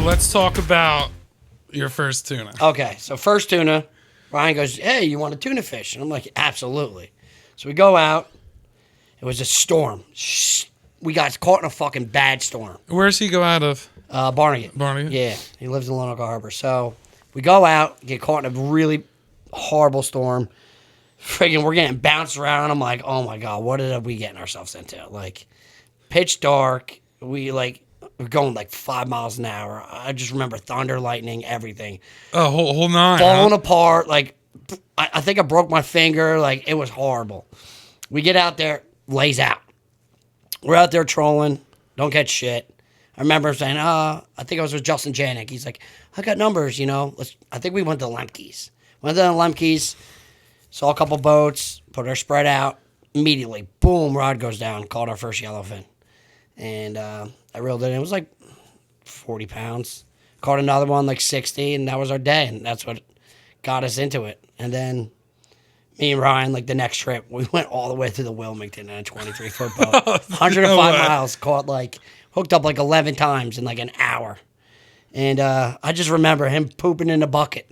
let's talk about your first tuna. Okay, so first tuna, Ryan goes, hey, you want a tuna fish? And I'm like, absolutely. So we go out. It was a storm. We got caught in a fucking bad storm. Where's he go out of? Barnegat. Barnegat? Yeah, he lives in Lenoka Harbor. So we go out, get caught in a really horrible storm. Friggin', we're getting bounced around. I'm like, oh my God, what are we getting ourselves into? Like, pitch dark. We're going like 5 miles an hour. I just remember thunder, lightning, everything. Oh, whole nine. Falling apart. Like, I think I broke my finger. Like, it was horrible. We get out there, lays out. We're out there trolling. Don't catch shit. I remember saying, I think I was with Justin Janik. He's like, I got numbers, I think we went to Lemke's. Went to the Lemke's, saw a couple boats, put our spread out. Immediately, boom, rod goes down. Caught our first yellowfin. And I reeled it in. It was like 40 pounds. Caught another one, like 60, and that was our day. And that's what got us into it. And then me and Ryan, like the next trip, we went all the way to the Wilmington in a 23-foot boat. 105 miles, hooked up like 11 times in like an hour. And I just remember him pooping in a bucket.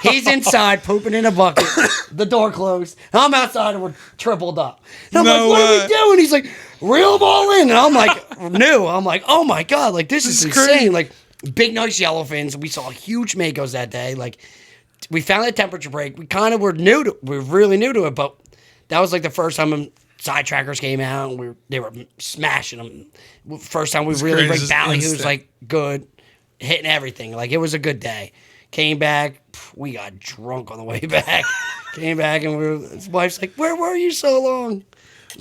He's inside pooping in a bucket. The door closed. I'm outside and we're tripled up. And I'm like, what are we doing? He's like, reel them all in. And I'm like, I'm like, oh my God, like this is insane. Crazy. Like big, nice yellowfins. We saw huge makos that day. Like we found the temperature break. We kind of were really new to it, but that was like the first time side trackers came out and they were smashing them. First time we really break ballyhoos like good, hitting everything. Like it was a good day. Came back, we got drunk on the way back. Came back and his wife's like, where were you so long?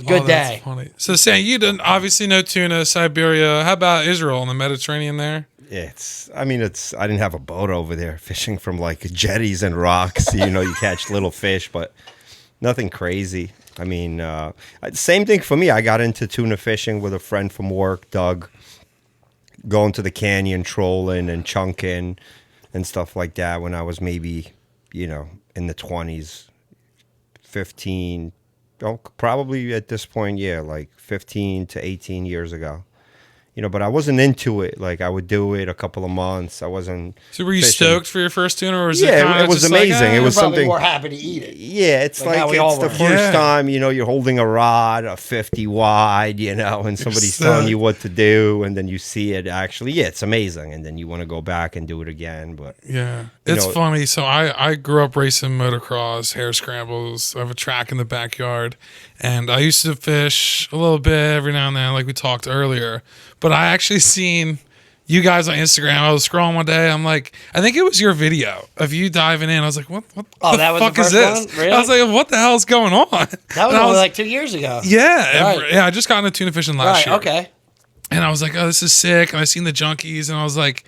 Good day. Funny. So Sam, you didn't obviously know tuna, Siberia. How about Israel and the Mediterranean there? Yeah, I didn't have a boat over there fishing from like jetties and rocks. You catch little fish, but nothing crazy. I mean, same thing for me. I got into tuna fishing with a friend from work, Doug, going to the canyon, trolling and chunking and stuff like that when I was maybe, in the 20s, 15, probably at this point, like 15 to 18 years ago. But I wasn't into it. Like I would do it a couple of months. I wasn't. So were you fishing. Stoked for your first tuna, or was it was amazing. It was something. More happy to eat it. Yeah, it's like it's the first time. You're holding a rod, a 50 wide. And somebody's telling you what to do, and then you see it actually. Yeah, it's amazing, and then you want to go back and do it again. But yeah, it's funny. So I grew up racing motocross, hare scrambles. I have a track in the backyard, and I used to fish a little bit every now and then, like we talked earlier. But I actually seen you guys on Instagram. I was scrolling one day. I'm like, I think it was your video of you diving in. I was like, what the fuck is this? One? Really? I was like, what the hell is going on? That was only like 2 years ago. Yeah. Right. Yeah, I just got into tuna fishing last year. Okay. And I was like, oh, this is sick. And I seen the junkies, and I was like,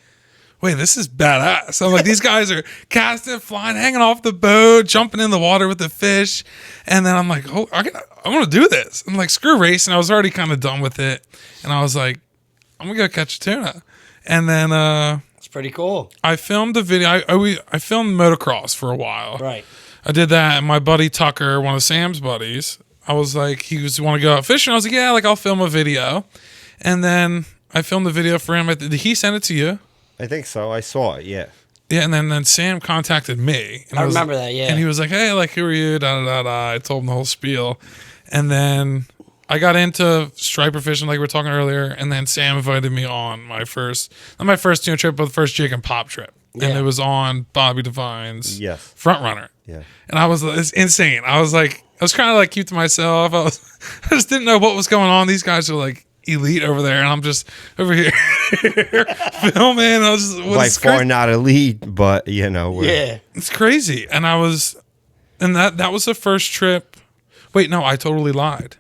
wait, this is badass. I'm like, these guys are casting, flying, hanging off the boat, jumping in the water with the fish. And then I'm like, oh, I want to do this. I'm like, screw racing. I was already kind of done with it. And I was like, I'm going to go catch a tuna. And then it's pretty cool. I filmed a video. I filmed motocross for a while. Right. I did that. And my buddy Tucker, one of Sam's buddies, I was like, he was want to go out fishing. I was like, yeah, like I'll film a video. And then I filmed the video for him. Did he send it to you? I think so. I saw it, yeah. Yeah, and then Sam contacted me. And I remember that, yeah. And he was like, hey, like, who are you? I told him the whole spiel. And then I got into striper fishing like we were talking earlier, and then Sam invited me on my first, not my first tuna trip, but the first jig and pop trip. Yeah. And it was on Bobby Devine's Front Runner. Yeah. And it's insane. I was kind of like keep to myself. I just didn't know what was going on. These guys are like elite over there, and I'm just over here filming. I was just, by far not elite, but it's crazy. And that was the first trip. Wait, no, I totally lied.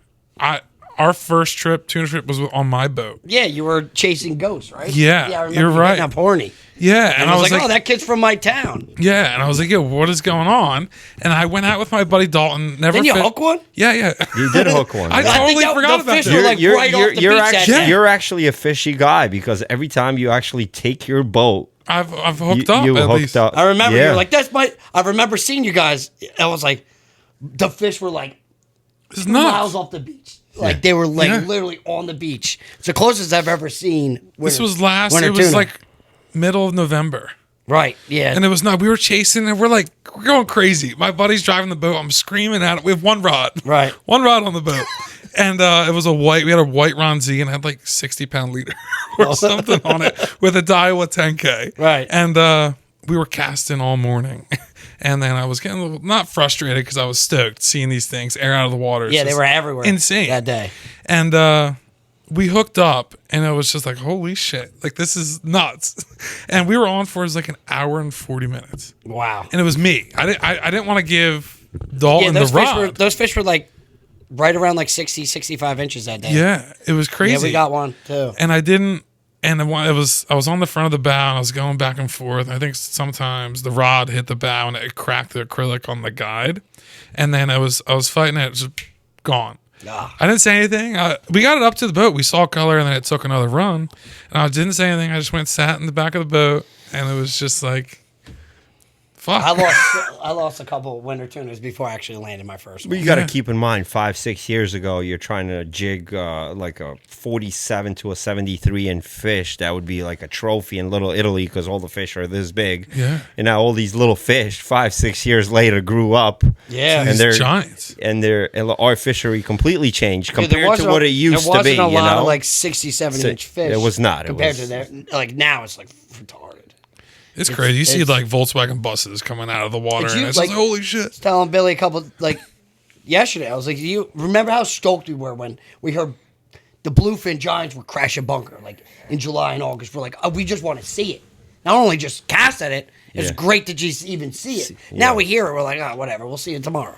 Our first tuna trip was on my boat. Yeah, you were chasing ghosts, right? Yeah, I remember you're right. Up horny. Yeah, and I was like, oh, that kid's from my town. Yeah, and I was like, yo, what is going on? And I went out with my buddy Dalton. Didn't you hook one? Yeah. You did hook one. I totally forgot about that. You're actually a fishy guy because every time you actually take your boat, I've hooked up. You at hooked least. up. I remember you were like, I remember seeing you guys. I was like, the fish were like 2 miles off the beach. Like they were like literally on the beach. It's the closest I've ever seen. This was last. It was like middle of November. Right. Yeah. And it was not. We were chasing, and we're going crazy. My buddy's driving the boat. I'm screaming at it. We have one rod. Right. One rod on the boat. And it was we had a white Ron Z, and it had like 60-pound leader or something on it with a Daiwa 10K. Right. And we were casting all morning. And then I was getting a little, not frustrated because I was stoked seeing these things air out of the water. Yeah, they were everywhere. Insane. That day. And we hooked up, and it was just like, holy shit. Like, this is nuts. And we were on for like an hour and 40 minutes. Wow. And it was me. I didn't want to give Dalton the rod. Those fish were like right around like 60, 65 inches that day. Yeah, it was crazy. Yeah, we got one too. And I didn't. And I was on the front of the bow, and I was going back and forth. I think sometimes the rod hit the bow, and it cracked the acrylic on the guide. And then I was fighting it, just gone. Ah. I didn't say anything. We got it up to the boat. We saw color, and then it took another run. And I didn't say anything. I just sat in the back of the boat, and it was just like, fuck. I lost a couple of winter tunas before I actually landed my first But one. you got to keep in mind, 5-6 years ago, you're trying to jig like a 47 to a 73 inch fish. That would be like a trophy in Little Italy because all the fish are this big. Yeah. And now all these little fish, 5-6 years later, grew up. Yeah. And These they're giants. And our fishery completely changed Dude, compared to what it used to be. There wasn't a lot you know? of like 60, 70 inch fish. It was not. Compared to there. Like now it's like retarded. It's crazy. You see like Volkswagen buses coming out of the water, and it's like, holy shit. Telling Billy a couple, like, yesterday, I was like, you remember how stoked we were when we heard the bluefin giants were crashing bunker, like, in July and August. We're like, oh, we just want to see it. Not only just cast at it, it's great to just even see it. Now we hear it, we're like, oh, whatever, we'll see it tomorrow.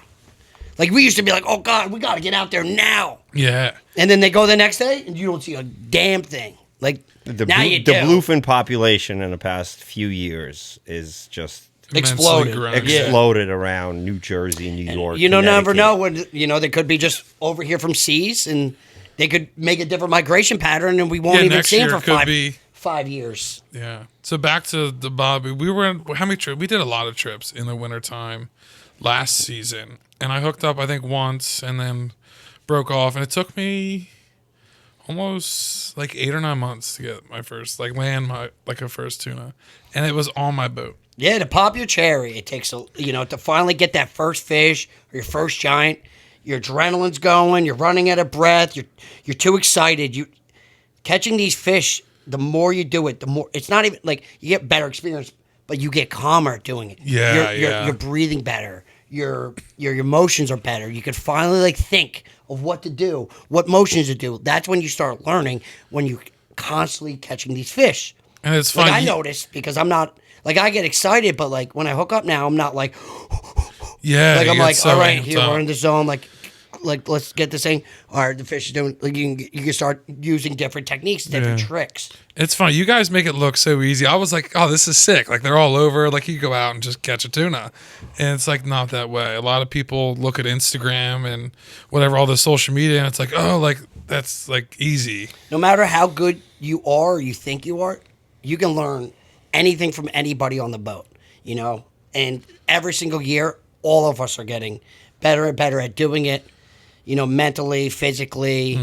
Like, we used to be like, oh, God, we got to get out there now. Yeah. And then they go the next day, and you don't see a damn thing. Like, The bluefin population in the past few years is just exploded around New Jersey, New York. You never know when they could be just over here from seas, and they could make a different migration pattern, and we won't even see them for 5 years. Yeah. So back to the Bobby, we were in how many trips? We did a lot of trips in the wintertime last season, and I hooked up I think once, and then broke off, and it took me almost like 8 or 9 months to get my first, land my a first tuna, and it was on my boat. Yeah, to pop your cherry, it takes to finally get that first fish or your first giant. Your adrenaline's going. You're running out of breath. You're too excited. You catching these fish. The more you do it, the more it's not even like you get better experience, but you get calmer doing it. Yeah, you're breathing better. Your emotions are better. You can finally think of what to do, what motions to do. That's when you start learning, when you constantly catching these fish. And it's fun. I notice because I'm not I get excited, but when I hook up now, I'm not yeah. I'm like, so all right, here up. we're in the zone. Let's get this thing. All right, the fish is doing. You can start using different techniques, different tricks. It's fun. You guys make it look so easy. I was like, oh, this is sick. They're all over. You go out and just catch a tuna, and it's not that way. A lot of people look at Instagram and whatever, all the social media, and it's like, oh, that's easy. No matter how good you are, or you think you are, you can learn anything from anybody on the boat. And every single year, all of us are getting better and better at doing it. Mentally, physically,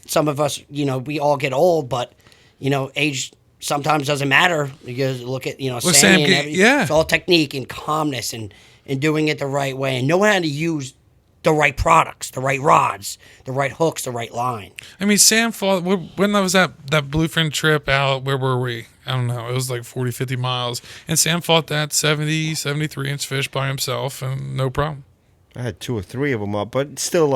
some of us, we all get old, but, age sometimes doesn't matter. Because look at, Sammy and everything. Yeah. It's all technique and calmness and doing it the right way and knowing how to use the right products, the right rods, the right hooks, the right line. I mean, Sam fought, when I was at that bluefin trip out, where were we? I don't know. It was 40, 50 miles. And Sam fought that 70, 73 inch fish by himself and no problem. I had 2 or 3 of them up, but still,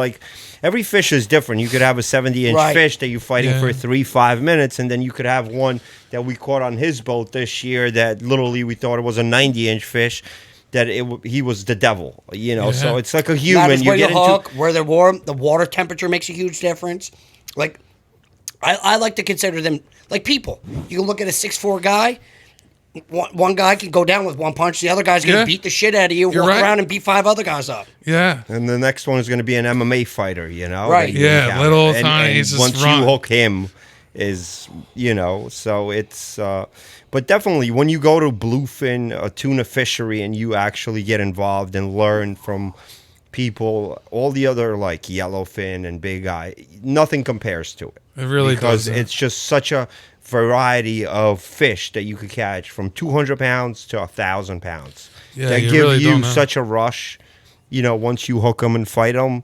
every fish is different. You could have a 70-inch fish that you're fighting for 3-5 minutes, and then you could have one that we caught on his boat this year that literally we thought it was a 90-inch fish, that he was the devil, So it's like a human. Matters where you hook, where they're warm. The water temperature makes a huge difference. I like to consider them like people. You can look at a 6'4" guy. One guy can go down with one punch. The other guy's going to beat the shit out of you, walk around and beat 5 other guys up. Yeah. And the next one is going to be an MMA fighter, Right. Yeah, little tiny. And once you hook him, so it's... but definitely, when you go to bluefin, a tuna fishery, and you actually get involved and learn from people, all the other like yellowfin and big eye, nothing compares to it. It really because doesn't. it's just such a variety of fish that you could catch from 200 pounds to 1,000 pounds. Yeah, that you give really you don't know. such a rush, once you hook them and fight them,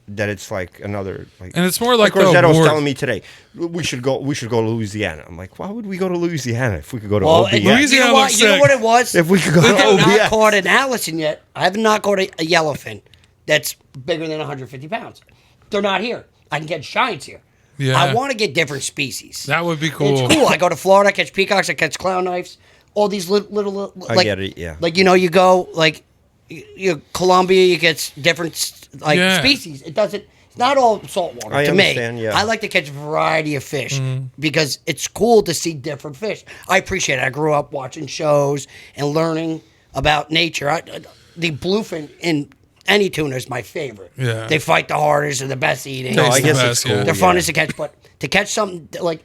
that it's like another like. And it's more like the Rosetto was award. telling me today, we should go to Louisiana. I'm like, why would we go to Louisiana if we could go to Well, OBS? Louisiana you know what? looks You know sick. what it was? If we could go to I have not OBS. caught an Allison yet. I have not caught a yellowfin that's bigger than 150 pounds. They're not here. I can catch giants here. Yeah. I want to get different species. That would be cool. It's cool. I go to Florida, I catch peacocks, I catch clown knives, all these little I like, get it, yeah. Like, you go, like, Colombia, you get different, like, Yeah. species. It's not all saltwater I to understand, me. yeah. I like to catch a variety of fish because it's cool to see different fish. I appreciate it. I grew up watching shows and learning about nature. The bluefin in any tuna is my favorite. Yeah. They fight the hardest and the best eating. No, Tastes I the guess best, it's cool. yeah. They're yeah. funnest to catch, but to catch something like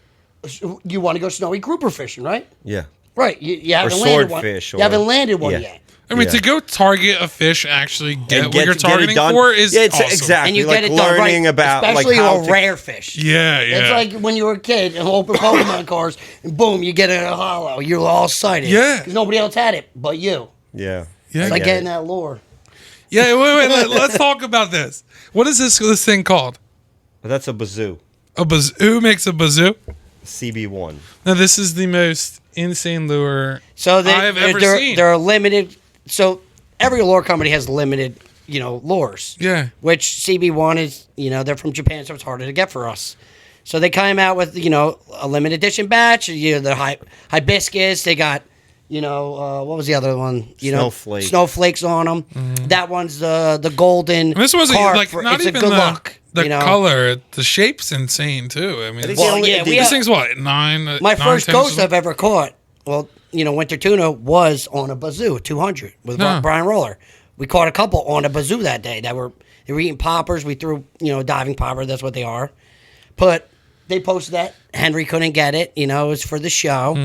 you want to go snowy grouper fishing, right? Yeah. Right. You haven't landed one. swordfish You haven't or- landed one yeah. yet. I mean, Yeah. to go target a fish, actually get And what you're it targeting done. for is yeah, it's awesome. exactly And you like get it done learning right, about especially like how a to, rare fish. Yeah, yeah. It's like when you were a kid and open Pokemon cards, and boom, you get it in a hollow. You're all excited. Yeah. 'Cause nobody else had it but you. Yeah. Yeah. I It's like get getting it. that lure. Yeah, wait. Let's talk about this. What is this thing called? But that's a bazoo. A bazoo? Who makes a bazoo? CB1. Now, this is the most insane lure So I have ever they're, seen. they're limited. So every lure company has limited, lures. Yeah. Which CB1 is, they're from Japan, so it's harder to get for us. So they came out with, a limited edition batch. The hibiscus. They got, what was the other one? Snowflake. Snowflakes on them. That one's the golden. And this wasn't carp like for- not it's even a good the, luck. the color. The shape's insane too. I mean, think this, Well, the only- yeah, we the- this have- thing's what 9. My 9, first 10 ghost inches I've ever caught, winter tuna was on a bazoo 200 with Huh. Brian Roller. We caught a couple on a bazoo that day they were eating poppers. We threw diving popper. That's what they are. But they posted that Henry couldn't get it. It was for the show.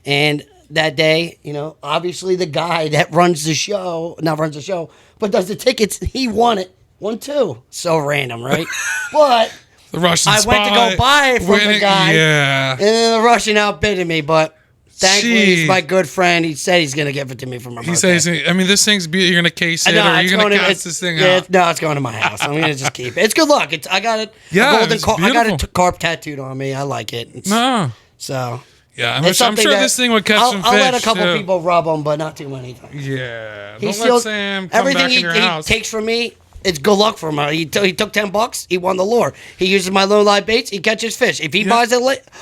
And that day, obviously the guy that runs the show, not runs the show, but does the tickets, he won it. Won too. So random, right? But The Russian I went to go spy buy it from the winning- guy. Yeah. and then the Russian outbidded me, but thankfully Jeez. he's my good friend. He said he's gonna give it to me for my birthday. He says, I mean, this thing's beautiful. You're going to case it, No, or you're it's going to it's- cast this thing yeah, out. No, it's going to my house. I'm gonna just keep it. It's good luck. I got it. Yeah, a golden it's I got a beautiful. carp tattooed on me. I like it. No. So Yeah, I'm it's sure something that this thing would catch I'll, some I'll fish. let a couple too. people rub them, but not too many times. Yeah. He Don't steals let Sam come everything back in your he house. takes from me. It's good luck for him. He took $10. He won the lure. He uses my low live baits. He catches fish. If he buys a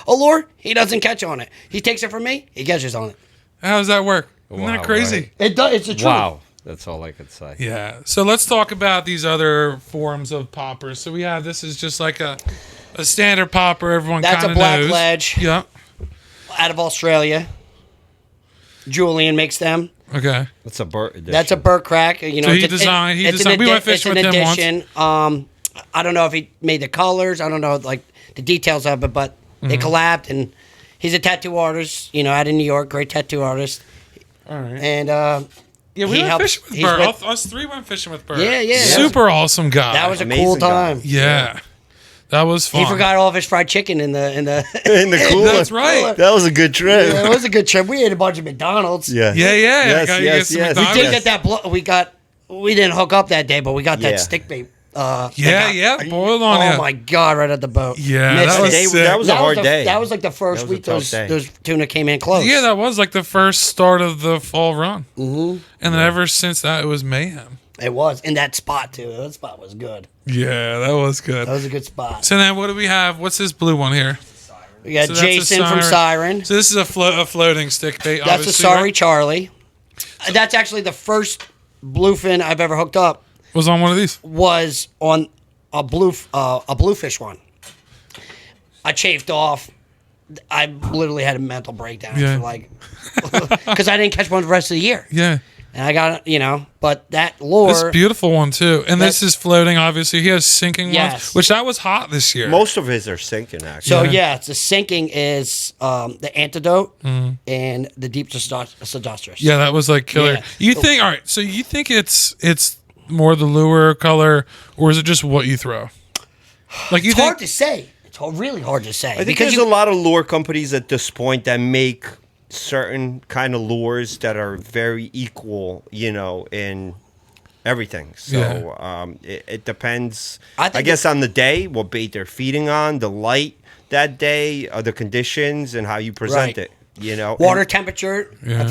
lure, he doesn't catch on it. He takes it from me. He catches on it. How does that work? Isn't Wow, that crazy? right. It does. It's the truth. Wow. That's all I could say. Yeah. So let's talk about these other forms of poppers. So we have this is just like a standard popper. Everyone That's kind a of black knows. ledge. Yeah. Out of Australia. Julian makes them. Okay. That's a bird. That's a Burt crack. So he designed- he designed- we went fishing with him once. I don't know if he made the colors. I don't know like the details of it, but Mm-hmm. they collabed, and he's a tattoo artist. Out in New York, great tattoo artist. All right. And Yeah, we he went helped- fishing with he's Bert. with- Us three went fishing with Bert. Yeah, yeah, that Super awesome guy. that was a Amazing cool guy. time. Yeah. That was fun. He forgot all of his fried chicken in the in the cooler. That's right. That was a good trip. Yeah, it was a good trip. We ate a bunch of McDonald's. Yeah. I Yes, got you yes, some yes. We McDonald's. did get that. We didn't hook up that day, but we got Yeah. that stick bait. Yeah, boiled on Oh you. my god! Right at the boat. Yeah, Missed that it. was sick. That was a hard the, day. That was like the first That was a week tough those day. those tuna came in close. Yeah, that was like the first start of the fall run. Mm-hmm. And then ever since that, it was mayhem. It was in that spot too. That spot was good. Yeah, that was good. That was a good spot. So then what do we have? What's this blue one here? We got So that's a Jason from Siren. So this is a floating stick bait. That's a obviously, Sorry right? Charlie. That's actually the first bluefin I've ever hooked up. Was on one of these. Was on a bluefish one. I chafed off. I literally had a mental breakdown Yeah. for like because I didn't catch one the rest of the year. Yeah. And I got but that lure. This beautiful one too. And this That- is floating, obviously. He has sinking Yes. ones, which that was hot this year. Most of his are sinking, actually. So Yeah. the sinking is the antidote and the deep sedosterous. Yeah, that was like killer. Yeah. You think all right, so you think it's more the lure color, or is it just what you throw? Like you It's think hard to say. It's really hard to say. I think there's a lot of lure companies at this point that make certain kind of lures that are very equal, in everything. So it depends, I guess, on the day, what bait they're feeding on, the light that day, the conditions, and how you present Right. it. water temperature. Yeah. I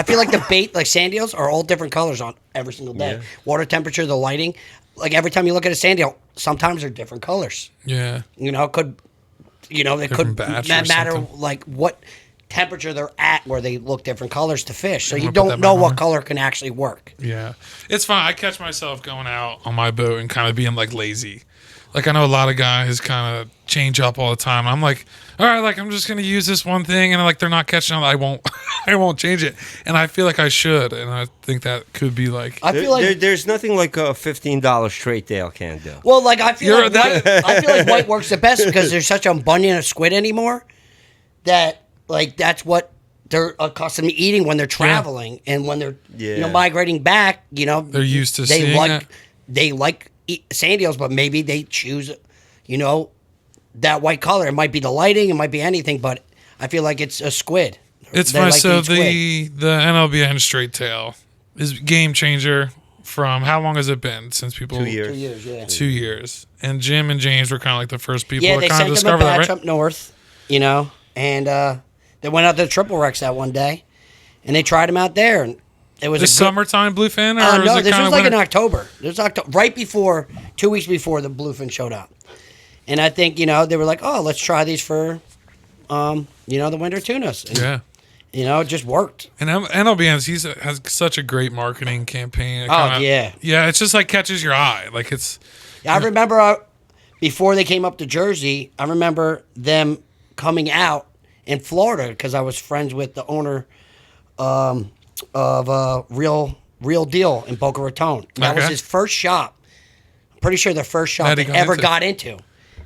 feel like the bait, like sand eels, are all different colors on every single day. Yeah. Water temperature, the lighting. Like every time you look at a sand eel, sometimes they're different colors. yeah. It could, they Different could batch or matter something. like what temperature they're at where they look different colors to fish. So I'm you gonna put that don't in know my what mind. color can actually work. Yeah, it's fine. I catch myself going out on my boat and kind of being like lazy. Like I know a lot of guys kind of change up all the time. I'm like, all right, like I'm just gonna use this one thing, and like they're not catching on. I won't, I won't change it. And I feel like I should, and I think that could be like. I feel like there's nothing like a $15 straight Dale can do. well, like I feel You're like white, I feel like white works the best because there's such an abundance of squid anymore that like that's what they're accustomed to eating when they're traveling and when they're migrating back. They're used to they seeing like it. they like sand eels, but maybe they choose that white color. It might be the lighting, it might be anything, but I feel like it's a squid. It's They fine. like to So eat squid. the NLBN straight tail is game changer. From how long has it been since people? 2 years. 2 years, yeah. 2 years. And Jim and James were kind of like the first people Yeah, to they kind of sent them a discover that, batch right? up north, and they went out to the Triple Rex that one day, and they tried them out there, and it was The a good, summertime bluefin, or no, is it this kind was of like in winter? October. This was October, right before, 2 weeks before the bluefin showed up, and I think they were like, oh, let's try these for, the winter tunas. And, Yeah. it just worked. And NLBN has such a great marketing campaign. It Oh, kinda- yeah. Yeah, it's just like catches your eye. Like it's I remember before they came up to Jersey, I remember them coming out in Florida because I was friends with the owner of Real Deal in Boca Raton. That was Okay. his first shop. I'm pretty sure the first shop That he they got ever into. got into.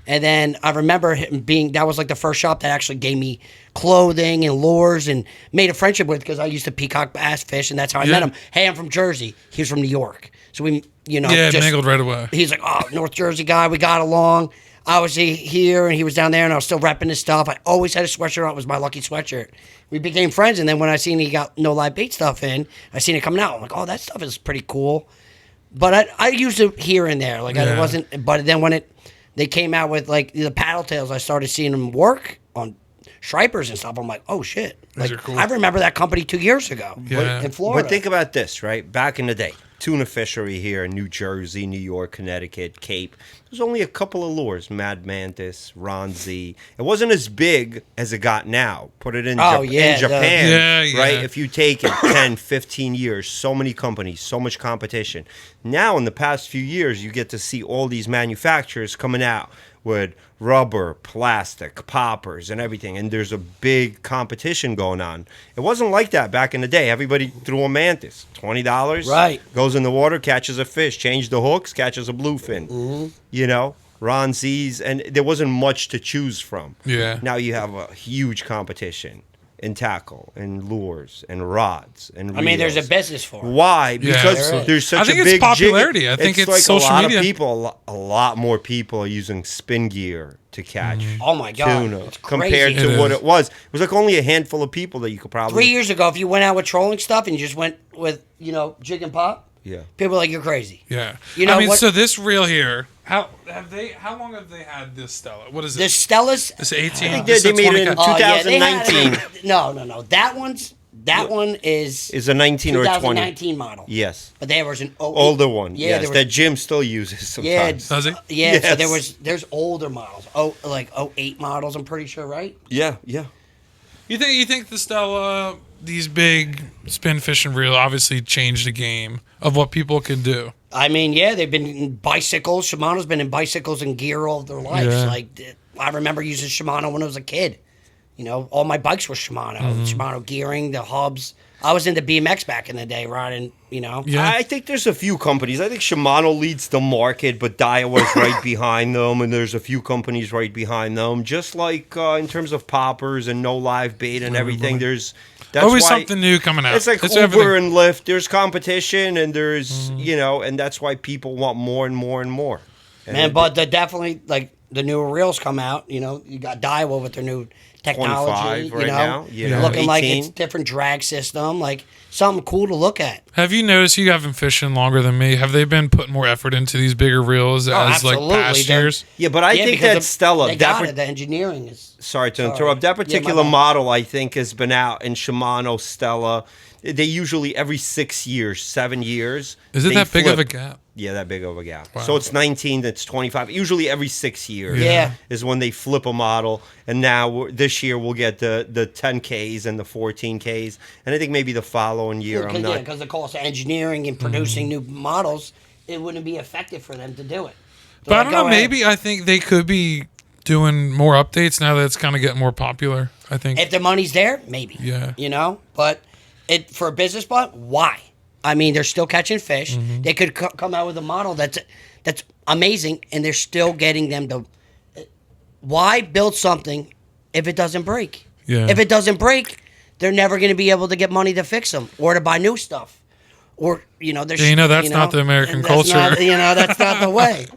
And then I remember him that was like the first shop that actually gave me clothing and lures and made a friendship with because I used to peacock bass fish and that's how I met Yeah. him. Hey, I'm from Jersey. He was from New York. So we, yeah, just, mingled right away. he's like, oh, North Jersey guy. We got along. I was here and he was down there and I was still repping his stuff. I always had a sweatshirt on. It was my lucky sweatshirt. We became friends. And then when I seen he got no live bait stuff in, I seen it coming out. I'm like, oh, that stuff is pretty cool. But I used it here and there. Like I Yeah. wasn't, but then when they came out with like the paddle tails, I started seeing them work on stripers and stuff. I'm like, oh shit. Those Like, are cool. I remember that company 2 years ago Yeah. in Florida. But think about this, right? Back in the day, tuna fishery here in New Jersey, New York, Connecticut, Cape. There's only a couple of lures: Mad Mantis, Ronzi. It wasn't as big as it got now. Put it in, Oh, in yeah, Japan, Yeah, right? yeah. If you take it 10, 15 years, so many companies, so much competition. Now, in the past few years, you get to see all these manufacturers coming out with rubber, plastic, poppers, and everything. And there's a big competition going on. It wasn't like that back in the day. Everybody threw a mantis. $20. Right. Goes in the water, catches a fish. Change the hooks, catches a bluefin. Ron Z's. And there wasn't much to choose from. Yeah. Now you have a huge competition in tackle and lures and rods and I mean, there's a reels. business for it. Why? Yeah, Because there is. there's such I think a it's big popularity. I think it's like social a lot media. of people, a lot more people are using spin gear to catch Oh my God. tuna It's compared crazy. to It what is. it was. It was like only a handful of people that you could probably 3 years ago, if you went out with trolling stuff and you just went with, jig and pop, Yeah. people are like, you're crazy. Yeah. You know I mean, what- so this reel here, how long have they had this Stella? What is The it? Stella's. This 18? think This they is made 20 it in cal- Oh, yeah, they had- 2019. No. That one is Is a 19 or 20. 2019 model. Yes. But there was an Older one. Yeah, yes, there was, that Jim still uses yeah, sometimes. Does he? Yeah, so Yes. there's older models. Like 08 models, I'm pretty sure, right? Yeah. You think the Stella, these big spin fishing reel, obviously changed the game of what people can do? I mean, yeah, they've been in bicycles. Shimano's been in bicycles and gear all of their lives. Yeah. Like, I remember using Shimano when I was a kid. All my bikes were Shimano. Shimano gearing, the hubs. I was into BMX back in the day, riding, Yeah. I think there's a few companies. I think Shimano leads the market, but Daiwa's right behind them, and there's a few companies right behind them. Just like in terms of poppers and no live bait and everything, there's That's Always why something new coming out. It's like Uber everything. and Lyft. There's competition, and there's and that's why people want more and more and more. And Man, but they're definitely like the newer reels come out. You got Daiwa with their new technology. 25 right now, looking like 18. it's different drag system, like something cool to look at. Have you noticed you have been fishing longer than me? Have they been putting more effort into these bigger reels as like absolutely. past years? Yeah, but I think because that Stella. they got it. The engineering is. Sorry to interrupt. That particular model, I think, has been out in Shimano, Stella. They usually every 6 years, 7 years. Is it they that big of flip. a gap? Yeah, that big of a gap. Wow. So it's 19, that's 25. Usually every 6 years Yeah. is when they flip a model. And now this year we'll get the 10Ks and the 14Ks. And I think maybe the following year, I'm not. Because the cost of engineering and producing new models, it wouldn't be effective for them to do it. So But I like, don't go know. ahead. Maybe I think they could be doing more updates now that it's kind of getting more popular. I think. If the money's there, maybe. Yeah. But for a business spot, why? I mean, they're still catching fish. Mm-hmm. They could come out with a model that's amazing, and they're still getting them to. Why build something if it doesn't break? Yeah. If it doesn't break, they're never going to be able to get money to fix them or to buy new stuff. Or there's that's not the American and culture. That's not the way.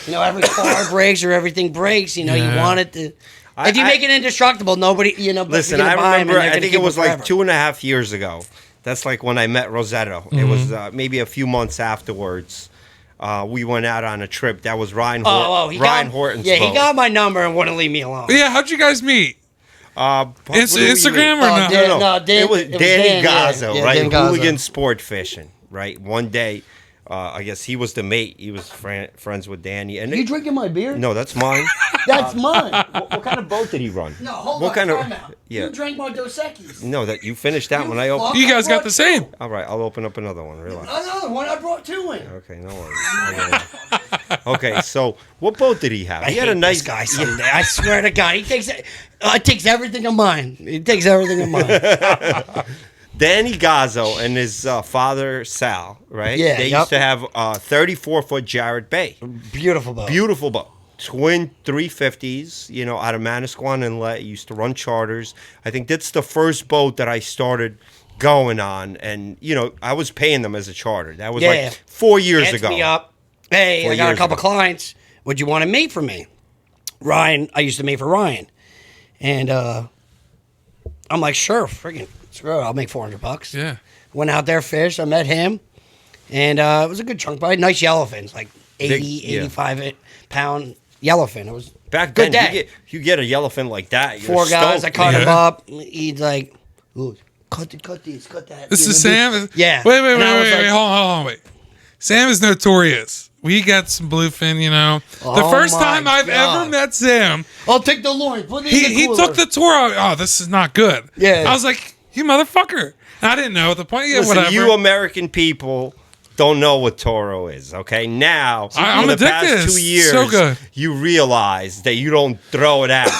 Every car breaks or everything breaks. You Yeah. want it to. If you make it indestructible, nobody. Listen, you're I gonna buy 'em and remember, they're I gonna think keep it was like forever. 2.5 years ago. That's like when I met Rosetto. It was maybe a few months afterwards. We went out on a trip. That was Ryan Horton's Yeah, boat. he got my number and wouldn't leave me alone. Yeah. How'd you guys meet? Instagram or not? It was Danny Gazzo, right? Dan Gazzo. Hooligan sport fishing, right? One day, I guess he was the mate. He was friends with Danny. And You drinking my beer? No, that's mine. That's mine. What kind of boat did he run? No, hold What on. kind of- time out. yeah. You drank my Dos Equis. No, that you finished that one. I opened. You guys got the same. All right, I'll open up another one. Relax. Another one. I brought two in. Okay, no worries. Okay, so what boat did he have? I He had hate a nice this guy someday. I swear to God, he takes everything of mine. He takes everything of mine. Danny Gazzo and his father Sal, right? Yeah, They yep. used to have a 34-foot Jarrett Bay. Beautiful boat. Beautiful boat. Twin 350s, out of Manasquan Inlet. Used to run charters. I think that's the first boat that I started going on. And, I was paying them as a charter. That was like 4 years Hits ago. me up. Hey, 4 I got a years couple ago. clients. Would you want to mate for me? Ryan, I used to mate for Ryan. And I'm like, sure, friggin' screw it. I'll make $400. Yeah. Went out there, fished. I met him. And it was a good chunk bite. Nice yellowfins, like 80, Big, yeah. 85-pound yellowfin. It was Back good then, day. you get a yellowfin like that. You're 4 guys, I stoked, caught man. him up. He's like, ooh, cut these, cut that. This is Sam. Yeah. Wait. And I was like- Hold on. Wait. Sam is notorious. We got some bluefin. The Oh first my time I've God. ever met Sam, I'll take the loin. Put it in the he cooler. took the tour out. Oh, this is not good. Yeah. I was like, you motherfucker. And I didn't know at the point. Yeah, Listen, whatever. you American people don't know what Toro is, okay? Now, I'm for the past addicted. 2 years, So good. you realize that you don't throw it out.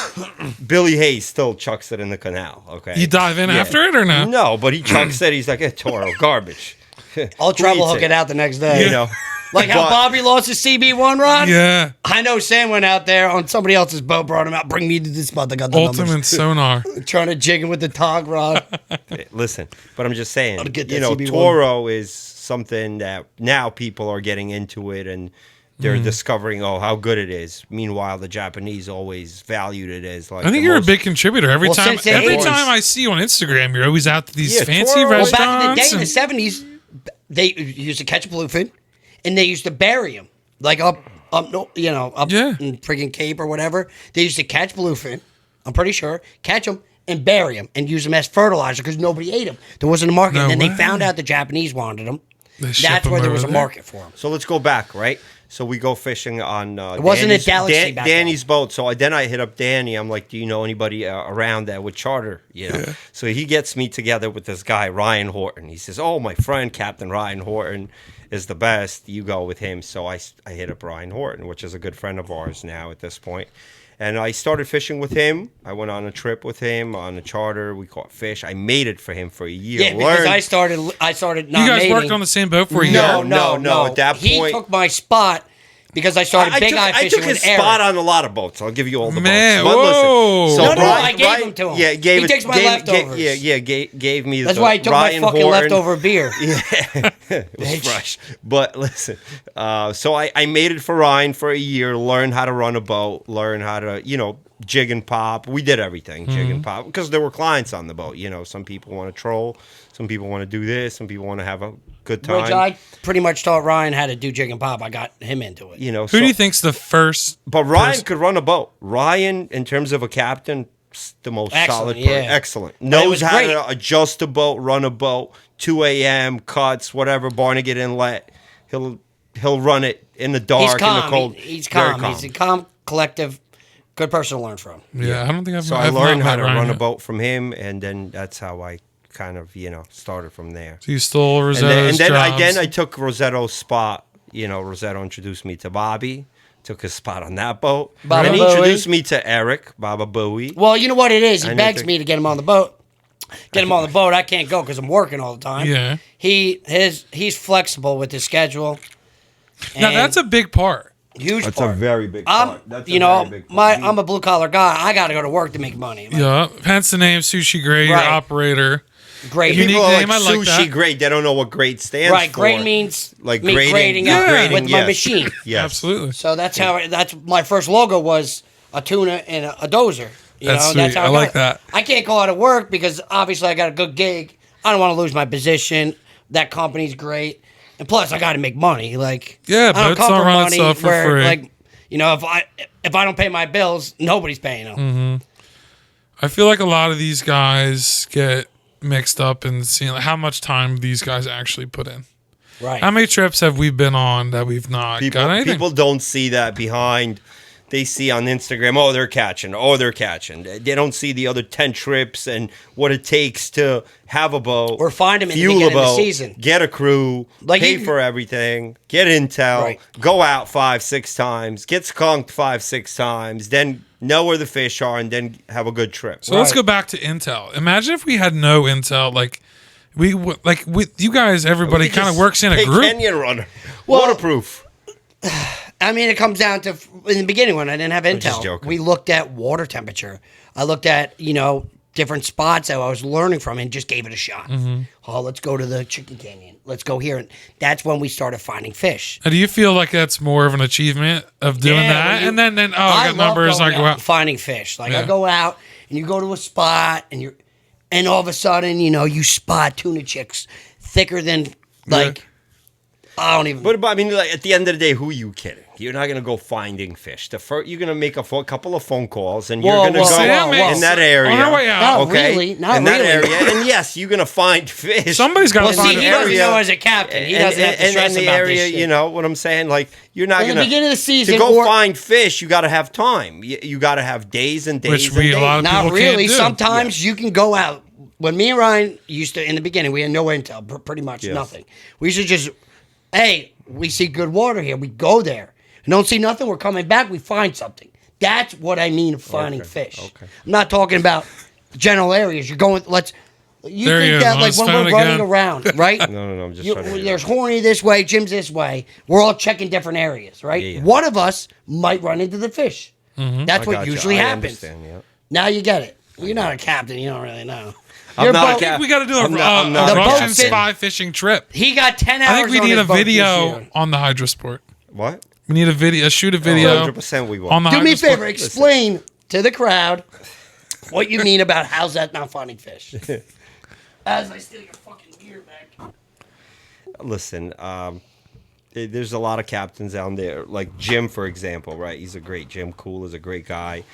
Billy Hayes still chucks it in the canal, okay? You dive in Yeah. after it or no? No, but he chucks it. He's like, Toro, garbage. I'll Who treble eats hook it out the next day. You know? Like how But- Bobby lost his CB1 rod? Yeah. I know Sam went out there on somebody else's boat, brought him out, bring me to this spot. I got the Ultimate numbers. sonar. Trying to jig him with the tog rod. Listen, but I'm just saying, I'll get that CB1. Toro is something that now people are getting into it and they're discovering, how good it is. Meanwhile, the Japanese always valued it as like. I think the you're a most- big contributor. Every Well, time since the every 80s. time I see you on Instagram, you're always out to these Yeah, fancy Toro- Well, restaurants. Back in the day, in the and- 70s, they used to catch a bluefin, and they used to bury him. Like up Yeah. in friggin' Cape or whatever. They used to catch bluefin, I'm pretty sure, catch them and bury them and use them as fertilizer because nobody ate them. There wasn't a market. No and then way. they found out the Japanese wanted them. They ship That's 'em where there over was a there. market for them. So let's go back, right? So we go fishing on wasn't a Galaxy back then. Danny's boat. So then I hit up Danny. I'm like, do you know anybody around that would charter? So he gets me together with this guy, Ryan Horton. He says, oh, my friend, Captain Ryan Horton is the best. You go with him. So I hit up Ryan Horton, which is a good friend of ours now at this point. And I started fishing with him. I went on a trip with him on a charter. We caught fish. I made it for him for a year. Yeah, because Learned- I started not You guys mating. worked on the same boat for a year. No. At that he point- took my spot because I started big eye I fishing took with his Eric. spot on a lot of boats. I'll give you all the Man, boats. But whoa. listen, so No, I gave them to him. Yeah, He takes my leftovers. Gave me. That's the why I took Ryan my fucking Horton. leftover beer. Yeah, it was fresh. But listen, so I made it for Ryan for a year, learn how to run a boat, learn how to, jig and pop. We did everything, jig and pop, because there were clients on the boat. Some people want to troll, some people want to do this, some people want to have a good time. Which I pretty much taught Ryan how to do jig and pop. I got him into it. Who do you think's the first? But Ryan could run a boat. Ryan, in terms of a captain, the most solid person. yeah. Excellent. Knows how great. to adjust a boat, run a boat, 2 a.m., cuts, whatever, Barnegat Inlet. He'll run it in the dark, He's calm. in the cold. He's Very calm. He's a calm, collective, good person to learn from. Yeah, I don't think I've. So I've I learned not how met to Ryan run a yet. boat from him, and then that's how I kind of, started from there. So you stole And Rosetto's then jobs. I took Rosetto's spot. Rosetto introduced me to Bobby. Took his spot on that boat. Baba and he Booey. introduced me to Eric, Baba Bowie. Well, you know what it is? He I begs need to- me to get him on the boat. Get him on the boat. I can't go because I'm working all the time. Yeah. He's flexible with his schedule. Now And that's a big part. huge That's part. a very big I'm, part. That's you a know, very big part. I'm a blue collar guy. I got to go to work to make money. Like, Yeah, hence the name Sushi Gray, your Right. operator. Great. Unique People are name, like I like sushi that. grade. They don't know what grade stands Right. for. Grade means like me grading yeah, out grading, with my yes. machine. Yes. Absolutely. So that's how. That's my first logo was a tuna and a dozer. That's sweet. That's how I got like it. that. I can't go out of work because obviously I got a good gig. I don't want to lose my position. That company's great, and plus I got to make money. Like Yeah, I but don't it's come not from running money stuff for where, free. like, if I don't pay my bills, nobody's paying them. I feel like a lot of these guys get mixed up in seeing like, how much time these guys actually put in. Right. How many trips have we been on that we've not got anything? People don't see that behind. They see on Instagram, oh, they're catching. They don't see the other 10 trips and what it takes to have a boat. Or find 'em in the fuel beginning a of the boat, season. Get a crew, Like pay you- for everything, get intel, Right. go out 5-6 times, get skunked 5-6 times, then know where the fish are, and then have a good trip. So let's Right. go back to intel. Imagine if we had no intel. Like with you guys, everybody kind of works in a Hey, group. Canyon runner. Well- Waterproof. I mean, it comes down to in the beginning when I didn't have just intel. joking. We looked at water temperature. I looked at different spots that I was learning from and just gave it a shot. Oh, let's go to the Chicken Canyon. Let's go here, and that's when we started finding fish. Now, do you feel like that's more of an achievement of doing Yeah, that? when you- And then I got love numbers. I going go out out. and finding fish. Like Yeah. I go out and you go to a spot and all of a sudden you spot tuna chicks thicker than like I don't even. But I mean, like, at the end of the day, who are you kidding? You're not going to go finding fish. You're going to make a couple of phone calls, and you're Whoa, going to whoa, go Sam makes- in that area. on our way out. No, really, not in that really. area, and yes, you're going to find fish. Somebody's got to well, find see, an he doesn't area. know as a captain. He doesn't have to stress in the about area. this shit. You know what I'm saying? Like you're not In the going to beginning of the season, to go or- find fish. You got to have time. You got to have days and days. Which and we- a days. lot of Not people can't really. do. Sometimes you can go out. When me and Ryan used to, in the beginning, we had no intel, pretty much Yes. nothing. We used to just, hey, we see good water here. We go there. And don't see nothing. We're coming back. We find something. That's what I mean of finding fish. okay. I'm not talking about general areas. You're going, you There he think is. that like Let's when find we're it running again. around, right? No, I'm just trying to. There's Horny this way, Jim's this way. We're all checking different areas, right? Yeah. One of us might run into the fish. Mm-hmm. That's I what gotcha. usually I happens. understand, yeah. Now you get it. You're not a captain. You don't really know. I'm Your not a boat- captain. We got to do I'm not a Russian captain. spy fishing trip. He got 10 hours. I think we on need his a boat this video year. on the Hydrosport. What? We need a video. Shoot a video 100% we will. on the Do me a Hydrosport. favor. Explain to the crowd what you mean about how's that not finding fish. As I steal your fucking beer back. Listen, there's a lot of captains out there, like Jim, for example, right? He's a great Jim. Cool is a great guy.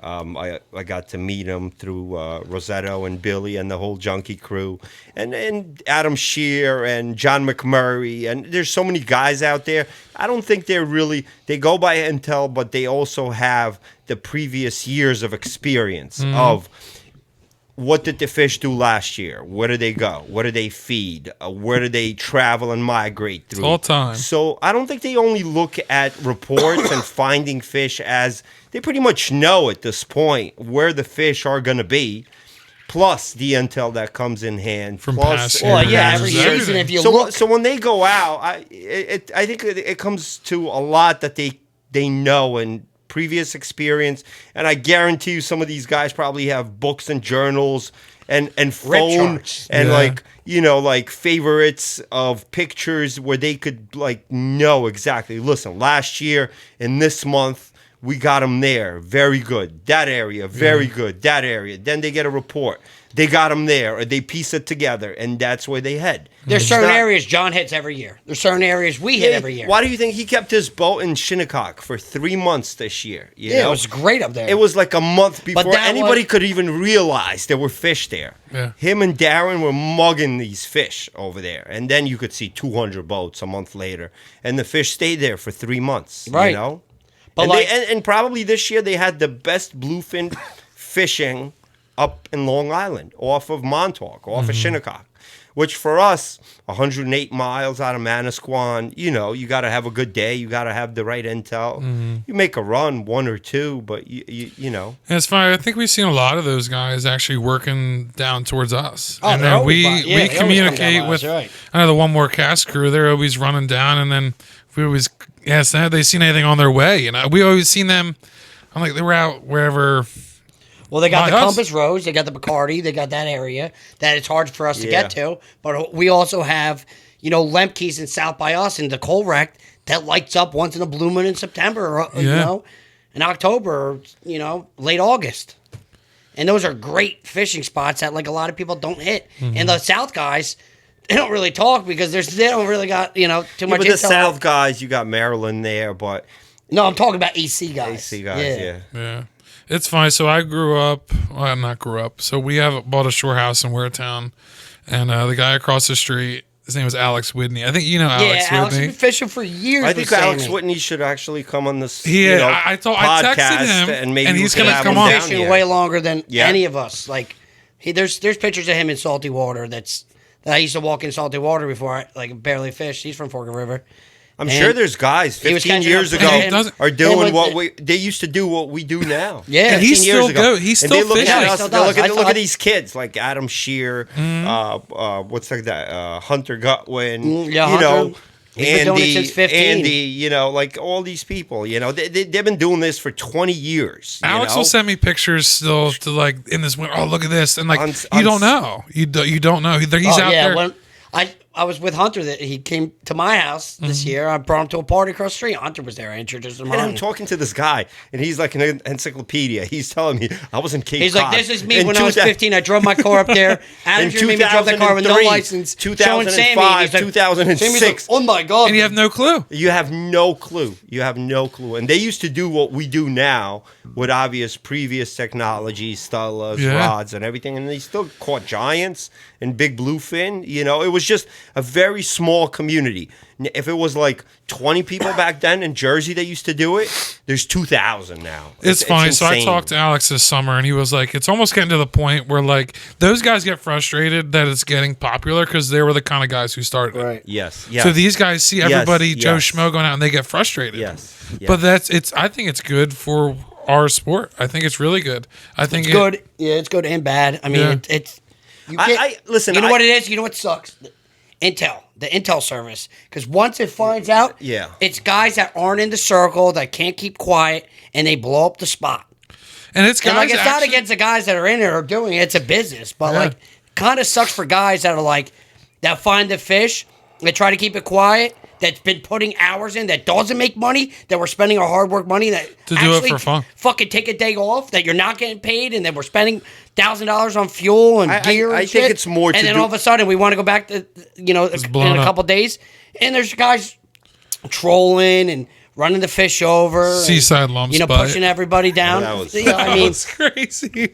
I got to meet him through Rosetto and Billy and the whole Junkie crew, and Adam Shear and John McMurray, and there's so many guys out there. I don't think they go by intel, but they also have the previous years of experience of what did the fish do last year? Where do they go? What do they feed? Where do they travel and migrate through? all time. So I don't think they only look at reports and finding fish as they pretty much know at this point where the fish are going to be. plus the intel that comes in hand. From plus, past Well, years. yeah, every Everything. season if you so, look. so when they go out, I think it comes to a lot that they know and previous experience, and I guarantee you some of these guys probably have books and journals and phone charts. and Yeah. like like favorites of pictures where they could like know exactly. Listen, last year in this month we got them there, very good. That area, very good. That area. Then they get a report. They got them there, or they piece it together, and that's where they head. There's It's certain not- areas John hits every year. There's certain areas we hit every year. Why do you think he kept his boat in Shinnecock for 3 months this year? You Yeah, know? it was great up there. It was like a month before that anybody was- could even realize there were fish there. Yeah. Him and Darren were mugging these fish over there. And then you could see 200 boats a month later. And the fish stayed there for 3 months. Right. You know? But and, like- and probably this year they had the best bluefin fishing up in Long Island, off of Montauk, off of Shinnecock. Which for us, 108 miles out of Manasquan, you got to have a good day. You got to have the right intel. You make a run, 1 or 2, but you know. And it's funny. I think we've seen a lot of those guys actually working down towards us, Oh, and they're then always we by- yeah, they always come communicate down with. by us, right. I know the one more cast crew. They're always running down, and then we always ask them have they seen anything on their way. We always seen them. I'm like they were out wherever. Well, they got By the us. Compass Rose, they got the Bacardi, they got that area that it's hard for us to Yeah. get to. But we also have, Lemke's and South by us and the coal wreck that lights up once in a blue moon in September, or, Yeah. in October, or, late August. And those are great fishing spots that like a lot of people don't hit. Mm-hmm. And the South guys, they don't really talk because they don't really got, too much But the intel. South guys, you got Maryland there, but No, I'm talking about AC guys. AC guys, yeah. Yeah, it's funny. So I grew up. Well, not grew up. So we bought a shore house in Waretown, and the guy across the street, his name was Alex Whitney. I think you know Alex Yeah, Alex has Whitney. been fishing for years. I think with Alex Sammy. Whitney should actually come on this I texted podcast, him, and maybe and we he's could gonna have come him on. down Fishing here. way longer than Yeah. any of us. Like, there's pictures of him in salty water. That I used to walk in salty water before I barely fished. He's from Forked River. I'm And sure there's guys he was 15 catching years up ago with him. are Him doing with what they used to do what we do now. Yeah. And he's 15 years still ago. he's And still they look fishing. at He us. still They look does. at I look thought- at these kids like Adam Shear, what's like that Hunter Gutwin, yeah, Hunter. He's been doing it Andy, since 15. Andy, like all these people, they've been doing this for 20 years. Alex will send me pictures still to like in this winter. Oh, look at this, and like On- you don't know, you don't know. He's out there. When I was with Hunter, that he came to my house this year. I brought him to a party across the street. Hunter was there. I introduced him. And I'm on. talking to this guy, and he's like an encyclopedia. He's telling me I was in Cape He's Cod. like, this is me in when I was 15. I drove my car up there. Adam in Drew made me drive that car with no 2003, license. Showing Sammy. 2005, He's like, 2006. Sammy's like, oh my God. and you have no clue. You have no clue. You have no clue. And they used to do what we do now with obvious previous technology, Stellas, Yeah. rods, and everything. And they still caught giants and big bluefin. It was just a very small community. If it was like 20 people back then in Jersey that used to do it, there's 2,000 now. It's funny. So I insane. talked to Alex this summer, and he was like, "It's almost getting to the point where like those guys get frustrated that it's getting popular because they were the kind of guys who started it. Right. Yes. Yes. So these guys see everybody Joe yes. Schmo going out, and they get frustrated. Yes. yes. But I think it's good for our sport. I think it's really good. I think It's good. Yeah, it's good and bad. I mean, Yeah. it's. You listen. You know what it is? You know what sucks? The intel service. Because once it finds out, Yeah. it's guys that aren't in the circle that can't keep quiet and they blow up the spot. and it's guys And like, it's not actually- against the guys that are in it or doing it. It's a business, but Yeah. like, kind of sucks for guys that are like that find the fish. They try to keep it quiet. That's been putting hours in, that doesn't make money, that we're spending our hard work money, that To do it actually for fun. fucking take a day off, that you're not getting paid, and then we're spending $1,000 on fuel and gear. I and think shit. it's more to And then do- all of a sudden we want to go back to in blown a up. couple days, and there's guys trolling and running the fish over, and, Seaside lumps, but- pushing everybody down. That was- I mean, It's crazy.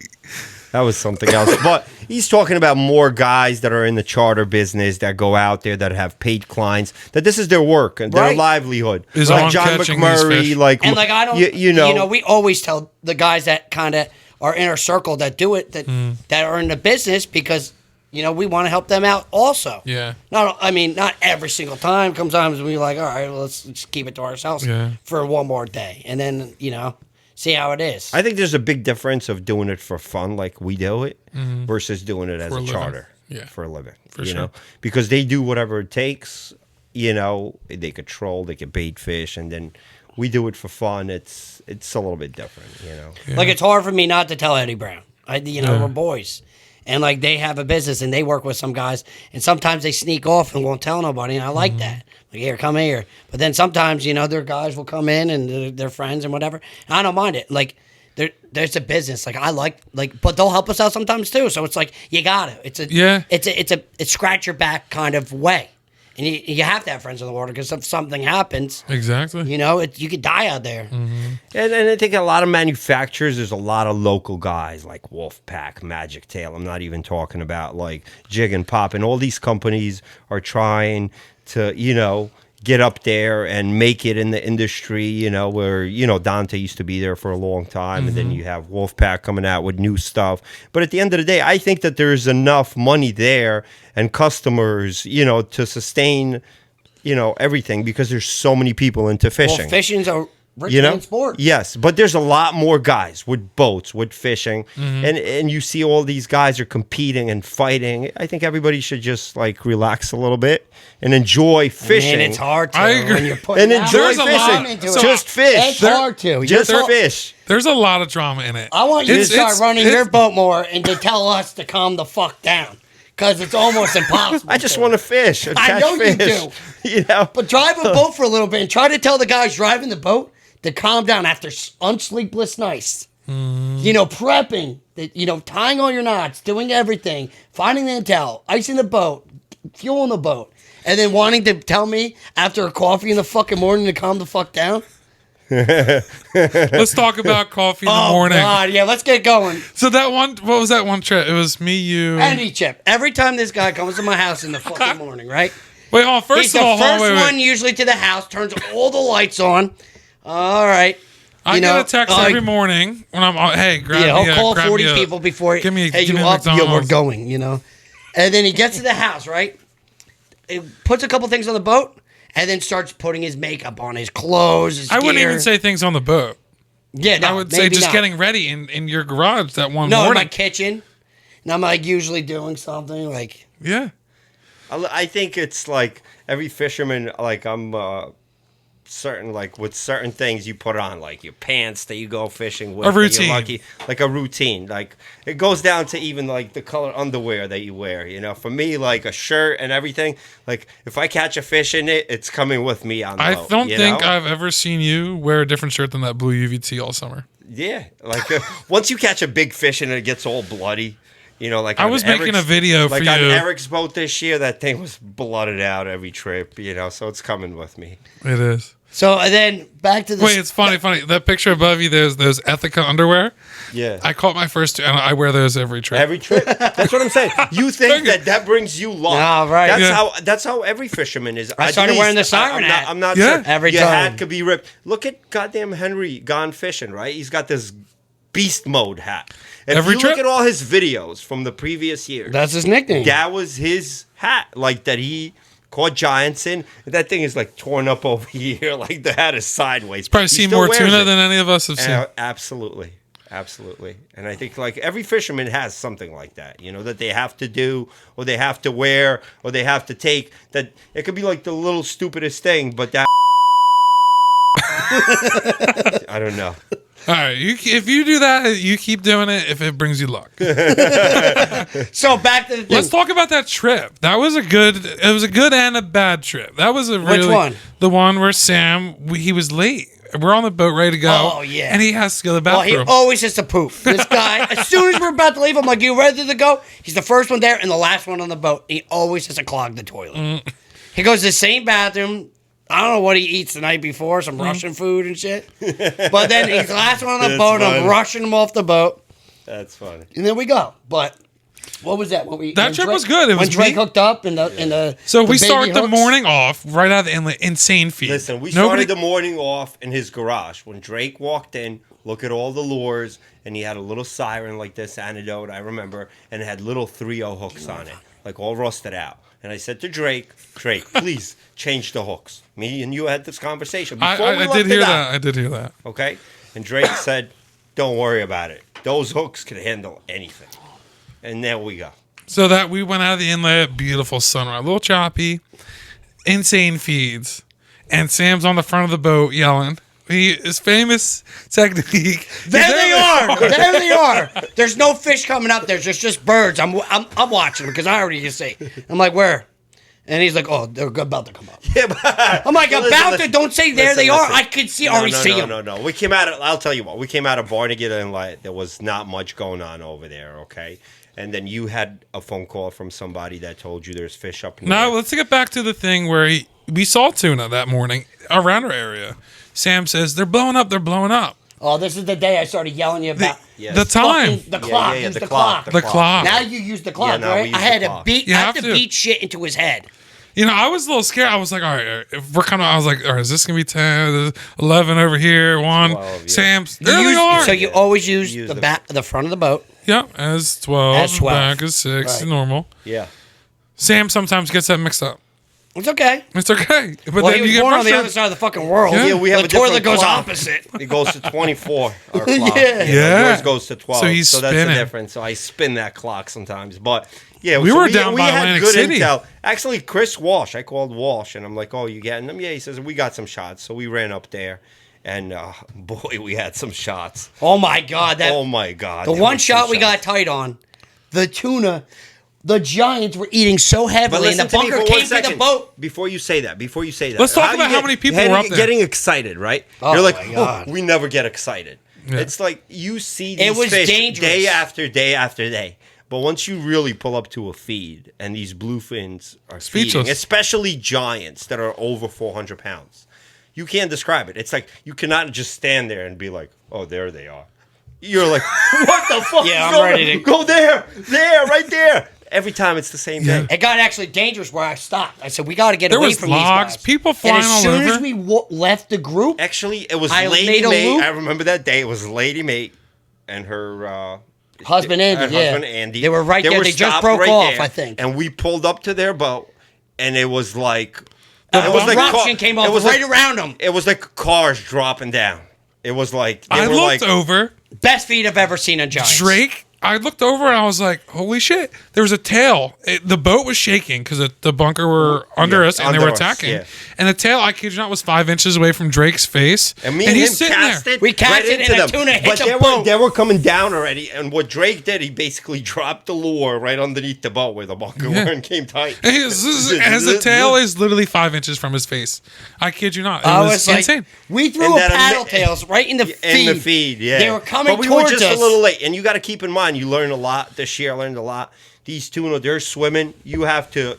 That was something else. But he's talking about more guys that are in the charter business that go out there that have paid clients, that this is their work and their Right. livelihood. Is like on John catching these McMurray, fish. like and like I don't, we always tell the guys that kind of are in our circle that do it that are in the business because we want to help them out also. Yeah. Not every single time. Sometimes we're like, all right, well, let's just keep it to ourselves Yeah. for one more day, and then see how it is. I think there's a big difference of doing it for fun, like we do it, versus doing it as For a a living. charter. Yeah. For a living. For you sure. know? Because they do whatever it takes. You know, they could troll, they could bait fish, and then we do it for fun. It's a little bit different, you know. Yeah. Like, it's hard for me not to tell Eddie Brown. Yeah. We're boys. And, like, they have a business, and they work with some guys, and sometimes they sneak off and won't tell nobody, and I like that. Like, here, come here. But then sometimes, their guys will come in, and they're friends and whatever. And I don't mind it. Like, there's a business. Like, I like, but they'll help us out sometimes, too. So it's like, you got to. It's scratch your back kind of way. And you have to have friends in the water because if something happens, Exactly. you could die out there. And I think a lot of manufacturers, there's a lot of local guys like Wolfpack, Magic Tail. I'm not even talking about like Jig and Pop. And all these companies are trying to, get up there and make it in the industry, where, Dante used to be there for a long time. And then you have Wolfpack coming out with new stuff. But at the end of the day, I think that there's enough money there and customers, to sustain, everything because there's so many people into fishing. Well, fishing's a rich sport. Yes, but there's a lot more guys with boats, with fishing, and you see all these guys are competing and fighting. I think everybody should just like relax a little bit and enjoy fishing. And it's hard to I agree. when you're putting And enjoy time fishing. into it. Just fish. It's hard to. Just fish. There's a lot of drama in it. I want you to It's- start it's- running it's- your boat more and to tell us to calm the fuck down. Because it's almost impossible. I just want to fish. And I catch know you fish. do. Know? But drive a boat for a little bit and try to tell the guys driving the boat to calm down after unsleepless nights. Prepping, tying all your knots, doing everything, finding the intel, icing the boat, fueling the boat, and then wanting to tell me after a coffee in the fucking morning to calm the fuck down. Let's talk about coffee in the morning. Oh, God, yeah, let's get going. So what was that one trip? It was me, you. Any chip. Every time this guy comes to my house in the fucking morning, right? Wait, hold on. He's First the of all, hold on, first wait, one usually to the house, turns all the lights on. All right. I get a text every morning when I'm, hey, grab me he'll call grab 40 me a- people before, give me hey, give you me a up? Yeah, we're McDonald's. going, And then he gets to the house, right? He puts a couple things on the boat, and then starts putting his makeup on, his clothes, his I wouldn't gear. even say things on the boat. Yeah, no, I would say maybe just not. getting ready in your garage that one No, in morning. my kitchen. And I'm like usually doing something like... Yeah. I think it's like every fisherman, like I'm certain, like with certain things you put on, like your pants that you go fishing with. A that you're routine. lucky, like a routine. Like it goes down to even like the color underwear that you wear. For me, like a shirt and everything. Like if I catch a fish in it, it's coming with me on the I boat, don't think know? I've ever seen you wear a different shirt than that blue UVT all summer. Yeah, like once you catch a big fish and it gets all bloody. Like I on was making Eric's- a video like for on you. Eric's boat this year. That thing was blooded out every trip, so it's coming with me. It is. So, and then back to the... Wait, it's funny. That picture above you, there's those Ethica underwear. Yeah, I caught my first two, and I wear those every trip. every trip. That's what I'm saying. You think that brings you luck? No, right. That's Yeah. that's how every fisherman is. I At started least, wearing the siren I'm hat. not, I'm not Yeah. sure. Every Your time. hat could be ripped. Look at goddamn Henry gone fishing. Right, he's got this beast mode hat. If Every you trip? look at all his videos from the previous year, That's his nickname. that was his hat, like that he caught giants in. That thing is like torn up over here, like the hat is sideways. Probably He seen still more wears tuna it. than any of us have seen. Absolutely. And I think like every fisherman has something like that, that they have to do or they have to wear or they have to take. That it could be like the little stupidest thing, but that I don't know. All right, if you do that, you keep doing it if it brings you luck. So back to the thing. Let's talk about that trip. It was a good and a bad trip. That was a really... Which one? The one where Sam, he was late. We're on the boat ready to go. Oh, yeah. And he has to go to the Well, he bathroom. always has to poop. This guy, as soon as we're about to leave, I'm like, you ready to go? He's the first one there and the last one on the boat. He always has to clog the toilet. He goes to the same bathroom. I don't know what he eats the night before, some Russian food and shit. But then he's the last one on the That's boat. I'm funny. rushing him off the boat. That's funny. And then we go. But what was that? That trip was good. It when was Drake me- hooked up and the So the we baby start the hooks. morning off right out of the inlet. Insane feed. Listen, we Nobody- started the morning off in his garage. When Drake walked in, look at all the lures, and he had a little siren like this antidote, I remember, and it had little 3-0 hooks on it, like all rusted out. And I said to Drake, please change the hooks. Me and you had this conversation before we I left did the hear dock. that. I did hear that. Okay? And Drake said, "Don't worry about it. Those hooks can handle anything." And there we go. So that we went out of the inlet, beautiful sunrise, a little choppy, insane feeds, and Sam's on the front of the boat yelling. His famous technique. There they are. There they are. There's no fish coming up there. There's just birds. I'm watching them because I already can see. I'm like, where? And he's like, oh, they're about to come up. Yeah, but I'm like, about to. Don't say there they are. listen. I could see already see them. No. We came out of, I'll tell you what. We came out of Barnegat Inlet. There was not much going on over there, okay? And then you had a phone call from somebody that told you there's fish up in No, let's get back to the thing where we saw tuna that morning around our area. Sam says, they're blowing up. Oh, this is the day I started yelling you about The time. the clock. Yeah, Use the the clock. clock. The clock. Now you use the clock, now we right? use I had the to clock. beat. You I have had to to. beat shit into his head. You know, I was a little scared. I was like, all right, if we're coming, I was like, all right, is this going to be 10, 11 over here, 1? 12, yeah. Sam's, You there they use- are. So you always use Use the the- back, the front of the boat. Yep, as 12, As 12. back as 6, Right. normal. Yeah. Sam sometimes gets that mixed up. It's okay. It's okay. But Well, then he was you get born on the frustrated. other side of the fucking world. Yeah. Yeah, we have the a different toilet goes clock. opposite. It goes to 24. Our clock. Yeah. Yeah. Yours goes to 12. So he's that's the spinning. difference. So I spin that clock sometimes. But yeah, We were down by had Atlantic good City. intel. Actually, Chris Walsh, I called Walsh and I'm like, oh, you getting them? Yeah, he says, we got some shots. So we ran up there and boy, we had some shots. Oh my god! Oh my God. The there one was some shot we got shots. tight on, the tuna, the giants were eating so But heavily, and the listen to me bunker for 1 came to the second. boat. Before you say that, Let's talk about how many people were up there. Getting excited, right? Oh, You're like, my God. oh, we never get excited. Yeah. It's like you see It these was fish dangerous. day after day after day. But once you really pull up to a feed and these bluefins are feeding, Speechless. especially giants that are over 400 pounds, you can't describe it. It's like you cannot just stand there and be like, oh, there they are. You're like, what the fuck? Yeah, is I'm going ready on? to- Go there, right there. Every time it's the same Yeah. thing. It got actually dangerous where I stopped. I said, we got to get There away was from logs, these guys. people And flying as all soon over. as we left the group, Actually, it was I Lady made a Mate. loop. I remember that day. It was Lady Mate and her husband Andy, yeah. husband Andy. They were right there. They just stopped broke right off, there. I think. And we pulled up to their boat, and it was like the it was like eruption came off it was right like- around them. It was like cars dropping down. It was like they I were looked like, over. Best feed I've ever seen on giants. Drake, I looked over and I was like, holy shit. There was a tail. The boat was shaking because the bunker were under us and they under were us, attacking. yeah. And the tail, I kid you not, was 5 inches away from Drake's face. And me and he's him sitting cast there. it. We cast right it into and a them. tuna hit but the they boat. They were coming down already. And what Drake did, he basically dropped the lure right underneath the boat where the bunker Yeah. were and came tight. And as the tail is literally 5 inches from his face. I kid you not. It I was was like, insane. we threw And a that paddle tails right in the feed. In the feed, yeah. They were coming but we towards were just us. a little late. And you got to keep in mind, you learn a lot this year. I learned a lot. These tuna, they're swimming. You have to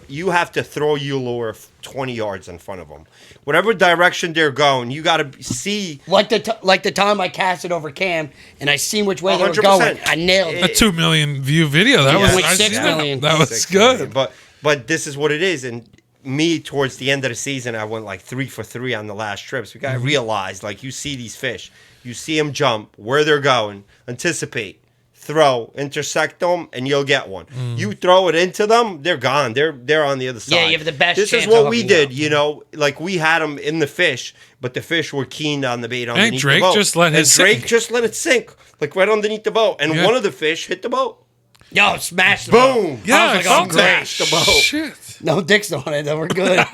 throw your lure 20 yards in front of them. Whatever direction they're going, you got to see. Like the time I cast it over Cam and I seen which way they were 100%. going. I nailed A it. 2 million view video. That was Like I 6 seen that. million. That was 6 good. million. But this is what it is. And me, towards the end of the season, I went like 3 for 3 on the last trips. We got to realize, like, you see these fish, you see them jump, where they're going, anticipate, throw, intersect them, and you'll get one. You throw it into them, they're gone. They're on the other side. Yeah, you have the best This is chance what of we hooking did, up. you know, like we had them in the fish, but the fish were keen on the bait underneath Drake the boat. just let and his Drake sink. just let it sink, like right underneath the boat, and Yeah. one of the fish hit the boat. Yo, smash the Boom. boat. Yeah, I was like, I oh, felt great. that. The boat. Shit. No dicks on it. Though we're good.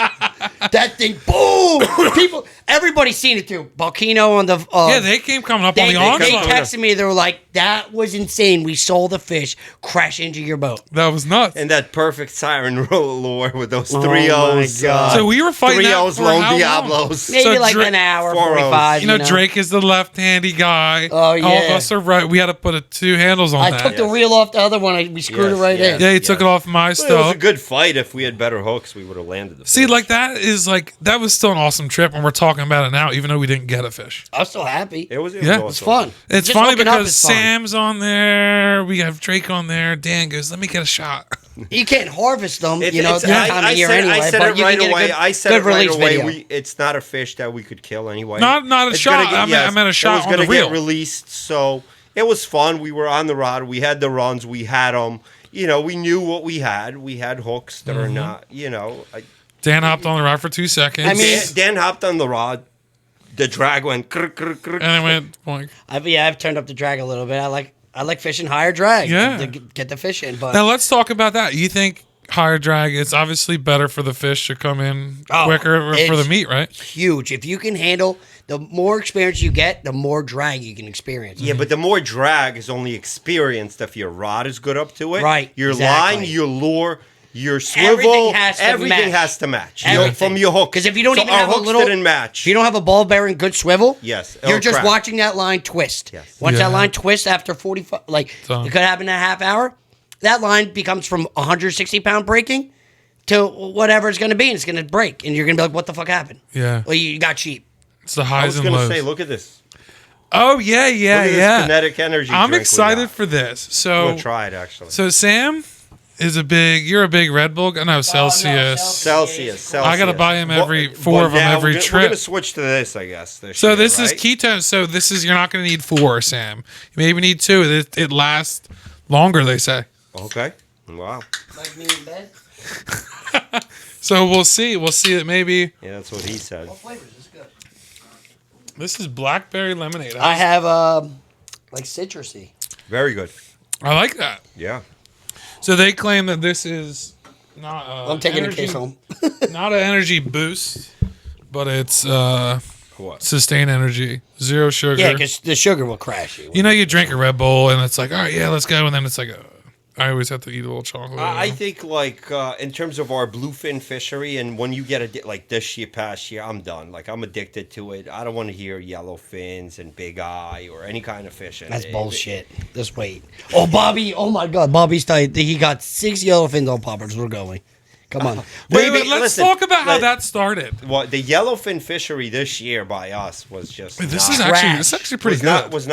That thing, boom! People, everybody's seen it too. Volcano on the. Yeah, they came coming up on the they onslaught. texted me. They were like, "That was insane. We saw the fish crash into your boat." That was nuts. And that perfect siren lure with those Oh 3 my O's. God. So we were fighting 3 that O's, for Lone how long? Diablos. Maybe So like Drake- an hour, 4 O's. 45. You know, Drake is the left-handy guy. Oh, All of yeah. us are right. We had to put 2 handles on I that. took the reel off the other one. We screwed Yes, it right yes. in. Yeah, he took it off my Well, it was stuff. a good fight. If we had better hooks, we would have landed the See, fish. like that was still an awesome trip, and we're talking about it now, even though we didn't get a fish. I was so happy. It was Yeah. awesome. It's fun. It's Just funny hooking up because is fun. Sam's on there, we have Drake on there. Dan goes, "Let me get a shot." You can't harvest them, It's- you know, it's- this time of year said, anyway. I said but it you right can get away. a good, I said good it right release away. video. It's not a fish that we could kill anyway. Not a It's shot. gonna I meant a shot It was on the gonna reel. get released, so it was fun. We were on the rod. We had the runs. We had them. You know, we knew what we had. We had hooks that are not. You know, Dan hopped on the rod for 2 seconds. I mean- Dan hopped on the rod. the drag went. And it went boink. I've turned up the drag a little bit. I like fishing higher drag. Yeah. To get the fish in. But Now let's talk about that. You think higher drag is obviously better for the fish to come in quicker for the meat, right? Huge. If you can handle, the more experience you get, the more drag you can experience. Yeah, but the more drag is only experienced if your rod is good up to it. Right, Your exactly. line, your lure, your swivel, everything has to match. From your hook. Because if you don't even our have a hooks little, didn't match. if you don't have a ball bearing good swivel, Yes, you're it'll just crack. watching that line twist. Yes. Once Yeah. that line twists after 45, like Done. it could happen in a half hour, that line becomes from 160 pound breaking to whatever it's going to be, and it's going to break, and you're going to be like, "What the fuck happened?" Yeah. Well, you got cheap. It's the I highs was and going to lows. say, look at this. Oh yeah, Look at this kinetic energy I'm drink we excited got. for this. I'm So going to try it, actually. So Sam is you're a big Red Bull guy. No, Celsius. Celsius. I gotta buy him every But- four but of them now every we're trip. going to switch to this, I guess. So year, this is right? ketone. So this is you're not going to need 4, Sam. You maybe need 2. It lasts longer, they say. Okay. Wow. Like me in bed. So we'll see. We'll see that maybe Yeah, that's what he said. What flavors? This is good. this is blackberry lemonade. I have like citrusy. Very good. I like that. Yeah. So they claim that this is not. I'm taking energy, a case home. Not an energy boost, but it's What? sustained energy, 0 sugar. Yeah, because the sugar will crash you. You know, you drink a Red Bull and it's like, all right, yeah, let's go, and then it's like, I always have to eat a little chocolate. I think, like, in terms of our bluefin fishery, and when you get like this year, past year, I'm done. Like, I'm addicted to it. I don't want to hear yellowfins and big eye or any kind of fishing. That's bullshit. Just wait. Oh, Bobby. Oh, my God. Bobby's tight. He got 6 yellowfins on poppers. We're going. Come on. Wait, Maybe- let's listen, talk about how like- that started. Well, the yellowfin fishery this year by us was just This not- is actually pretty good. was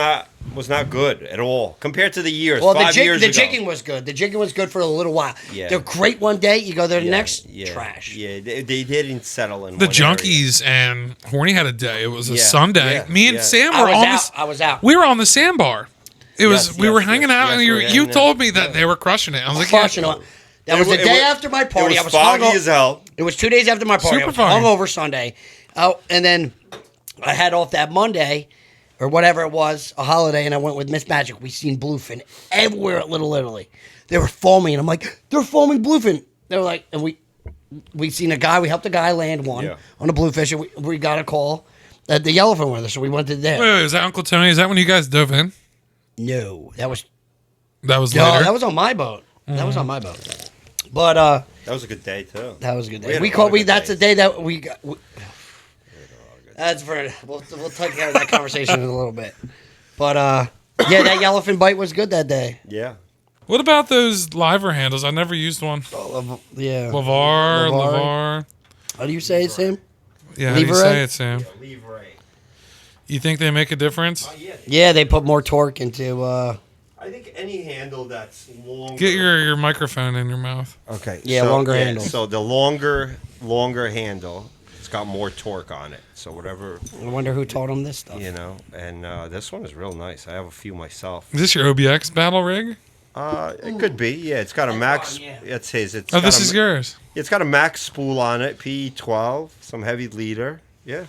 not good at all compared to the years. Well, 5 years the ago. jigging was good. The jigging was good for a little while. Yeah. They're great one day. You go there the Yeah, next, yeah, trash. Yeah, they didn't settle in The one area. junkies and Horny had a day. It was a Yeah, Sunday. yeah, Me and yeah. Sam I were was on out. I was out. We were on the sandbar. It was Yes, we were yes, hanging yes, out, yes, and we you were you hanging told out. me that they were crushing it. I was like, Crushing yeah. it. That was the day after my party. It I was was foggy hungover. as hell. It was 2 days after my party. Super I was foggy. hungover Sunday. Oh, and then I had off that Monday or whatever it was, a holiday, and I went with Miss Magic. We seen bluefin everywhere at Little Italy. They were foaming, and I'm like, they're foaming bluefin. They were like, and we seen a guy. We helped a guy land one Yeah. on a bluefish, and we got a call that the yellowfin were there, so we went to them. Wait, is that Uncle Tony? Is that when you guys dove in? No, that was That was no, later. that was on my boat. That was on my boat. But That was a good day too. that was a good We day. had We a lot called. of We good that's the days. day that we got. That's for we'll take care of that conversation in a little bit. But yeah, that yellowfin bite was good that day. Yeah. What about those liver handles? I never used one. Yeah. Lavar. How do you say it, Sam? Yeah, how do you Lever say it? it, Sam? Leave right. You think they make a difference? Yeah, they put more torque into. I think any handle that's longer. Get your microphone in your mouth. Okay. Yeah, longer handle. So the longer handle, it's got more torque on it. So whatever, I wonder who taught him this stuff. you know. And this one is real nice. I have a few myself. Is this your OBX battle rig? It could be. Yeah, it's got a max. mine, yeah. It's his. It's Oh, got this a- is yours. It's got a max spool on it. P12, some heavy leader. Yeah.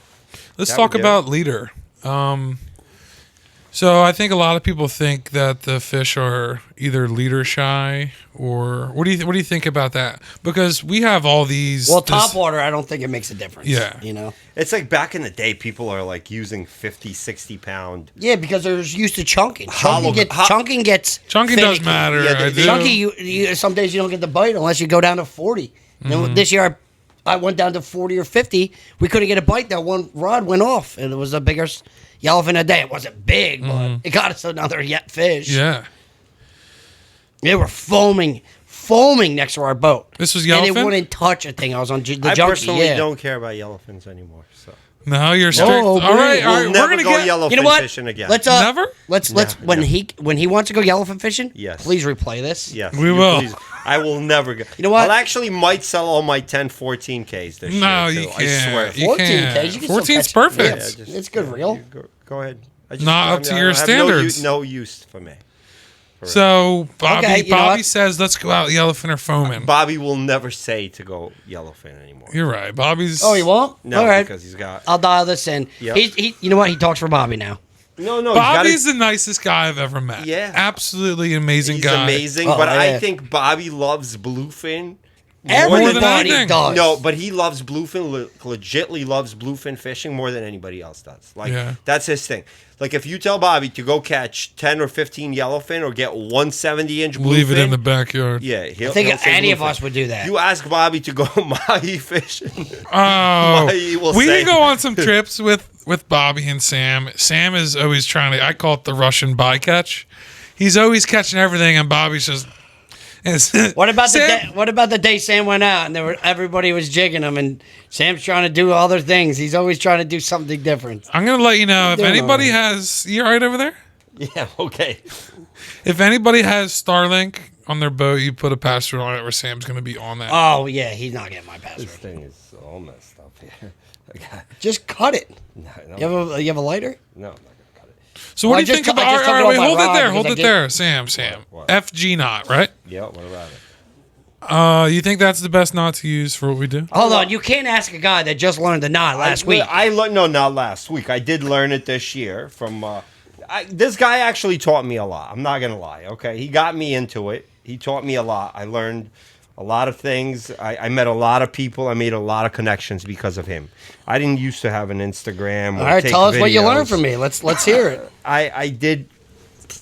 Let's That talk would do. about leader. So I think a lot of people think that the fish are either leader shy, or what do you think about that? Because we have all these. Well, this- top water, I don't think it makes a difference. Yeah. You know. It's like back in the day, people are like using 50, 60 pound. Yeah, because they're used to chunking. Hollow- Chunking gets. Chunking does finicky. matter. Yeah, I the- do. Chunky, you some days you don't get the bite unless you go down to 40. Mm-hmm. And this year I went down to 40 or 50. We couldn't get a bite. That one rod went off, and it was the biggest yellowfin a day. It wasn't big, but it got us another yet fish. Mm-hmm. Yeah. They were foaming next to our boat. This was And yellowfin? it wouldn't touch a thing. I was on the I junkie. personally Yeah. don't care about yellowfins anymore. So No, you're strict. Oh, all right, all we'll right. never We're gonna go get. yellowfin You know what? fishing again. Let's Never? Let's when no. he wants to go yellowfin fishing. Yes. Please replay this. Yes, We you will. please. I will never go. You know what? I actually might sell all my 10, 14Ks this No, year. you too. can't. I swear. You 14 can't. Ks. You can still 14's catch- perfect. It's, just- it's good reel. Go ahead. I Not up to your I have standards. No use for me. So Bobby, Okay, you know Bobby what? says, "Let's go out yellowfin or foaming." Bobby will never say to go yellowfin anymore. You're right. Bobby's. Oh, you won't? No, All right. because he's got. I'll dial this in. Yep. You know what? He talks for Bobby now. No, Bobby's the nicest guy I've ever met. Yeah. Absolutely amazing He's guy. amazing, Oh, but yeah. I think Bobby loves bluefin. Everybody anything. does. No, but he loves bluefin. Legitly loves bluefin fishing more than anybody else does. Like Yeah. that's his thing. Like if you tell Bobby to go catch 10 or 15 yellowfin or get 170-inch bluefin, Leave it in the backyard. Yeah, I think he'll say any of bluefin. us would do that. You ask Bobby to go mahi fishing. Oh, He will we say- can go on some trips with Bobby and Sam. Sam is always trying to. I call it the Russian bycatch. He's always catching everything, and Bobby's just. What about Sam, the day Sam went out and everybody was jigging him and Sam's trying to do other things. He's always trying to do something different. I'm gonna let you know if Doing anybody all right. has. You all right over there? Yeah, okay. If anybody has Starlink on their boat, you put a password on it, where Sam's gonna be on that. Oh yeah, he's not getting my password. This thing is all messed up here. Okay. Just cut it. No, You have a lighter? no, I'm not gonna cut it. So what Well, do you I think just about? took All it right, off wait, my hold it rod there, because hold I it did- there, Sam. What? FG knot, right? Yeah, what about it? You think that's the best knot to use for what we do? Hold on, you can't ask a guy that just learned the knot last week. I learned not last week. I did learn it this year from. This guy actually taught me a lot. I'm not gonna lie. Okay, he got me into it. He taught me a lot. I learned a lot of things. I met a lot of people. I made a lot of connections because of him. I didn't used to have an Instagram. All right, tell us what you learned videos. from me. Let's hear it. I did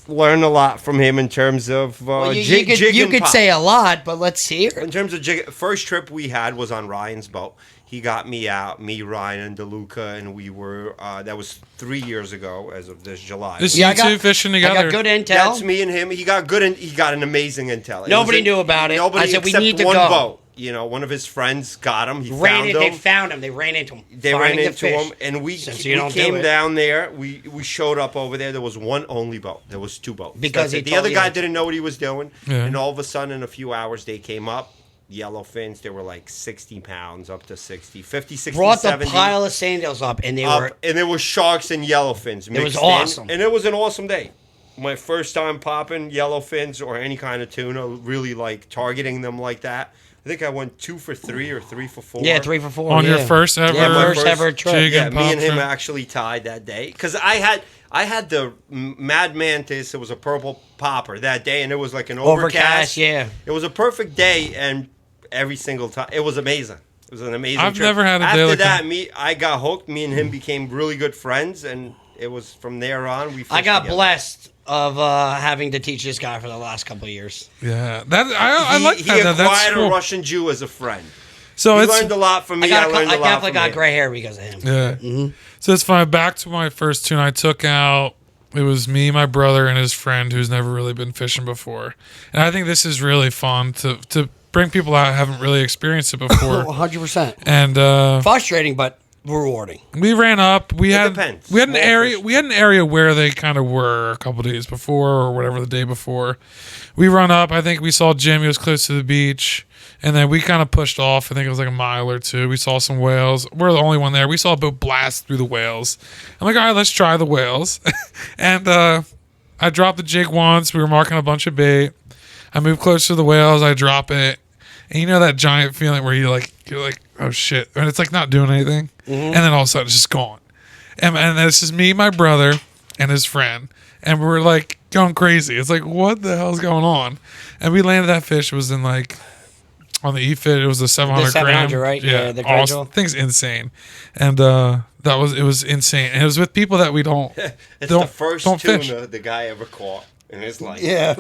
learn a lot from him in terms of Well, you jig and could pop. say a lot, but let's hear In it. terms of jig, first trip we had was on Ryan's boat. He got me out, me, Ryan, and DeLuca, and we were. That was 3 years ago, as of this July. This Yeah, you two fishing I together. got good intel. That's me and him. He got good. He got an amazing intel. Nobody knew about it. Nobody I said, we except need to one go. boat. You know, one of his friends got him. He They found him. found him. They ran into him. They ran Finding the into fish. him, and we Since you don't do came it. down there. We showed up over there. There was one only boat. There was two boats. Because That's he it. The told other you guy that- didn't know what he was doing, Yeah. and all of a sudden, in a few hours, they came up. Yellow fins. They were like 60 pounds, up to 60, 50, 60, Brought the 70. pile of sandals up, and they Up, were. and there was sharks and yellowfins mixed was in, awesome. and it was an awesome day. My first time popping yellowfins or any kind of tuna, really like targeting them like that. I think I went 2 for 3 or 3 for 4. Yeah, 3 for 4. On your yeah. first ever, Yeah, my first ever trip. jig Yeah, and me pop and him trip? actually tied that day because I had the Mad Mantis. It was a purple popper that day, and it was like an overcast. yeah. It was a perfect day, and every single time it was amazing. It was an amazing. I've trip. never had a day After like that. that. I got hooked. Me and him became really good friends, and it was from there on. We. I fished got together. blessed of having to teach this guy for the last couple of years. Yeah, that I like He that. That's acquired cool. a Russian Jew as a friend. So He it's learned a lot from me. I I learned a lot definitely from got him. gray hair because of him. yeah. So it's fine. Back to my first tune. I took out. It was me, my brother, and his friend who's never really been fishing before, and I think this is really fun to bring people out who haven't really experienced it before. 100%. And Frustrating, but rewarding. we ran up. We had depends. we had an Small area. fish. We had an area where they kind of were a couple days before, or whatever the day before. We run up. I think we saw Jim. He was close to the beach, and then we kind of pushed off. I think it was like a mile or two. We saw some whales. We're the only one there. We saw a boat blast through the whales. I'm like, all right, let's try the whales. And I dropped the jig once. We were marking a bunch of bait. I moved close to the whales. I drop it. And you know that giant feeling where you're like, oh shit. And it's like not doing anything. And then all of a sudden it's just gone. And this is me, my brother, and his friend. And we're like going crazy. It's like, what the hell's going on? And we landed that fish. It was in like, on the E-Fit, it was the 700 The 700, gram. right? Yeah, the awesome. gradual. Thing's insane. And it was insane. And it was with people that we don't It's the first don't tuna fish. the guy ever caught in his life. Yeah.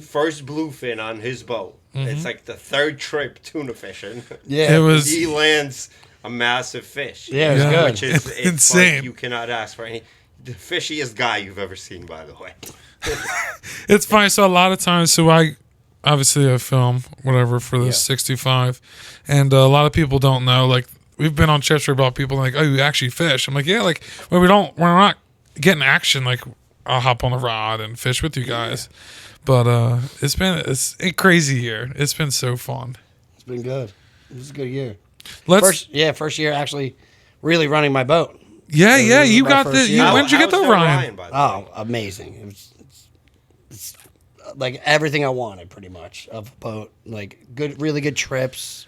First bluefin on his boat. It's like the third trip tuna fishing. Yeah. It was He lands a massive fish. Yeah, it was Yeah. good. Which is it's Insane. Like you cannot ask for any. The fishiest guy you've ever seen, by the way. It's funny. So a lot of times, so I film whatever for the Yeah. 65, and a lot of people don't know. Like we've been on trips where about people like, oh, you actually fish. I'm like, yeah, like when we're not getting action. Like I'll hop on a rod and fish with you guys. But it's a crazy year. It's been so fun. It's been good. It was a good year. Let's First year actually really running my boat. yeah. was You my got first the. year. When'd you get How's the that Ryan? by the way? Oh, amazing. It's like everything I wanted pretty much of a boat. Like really good trips.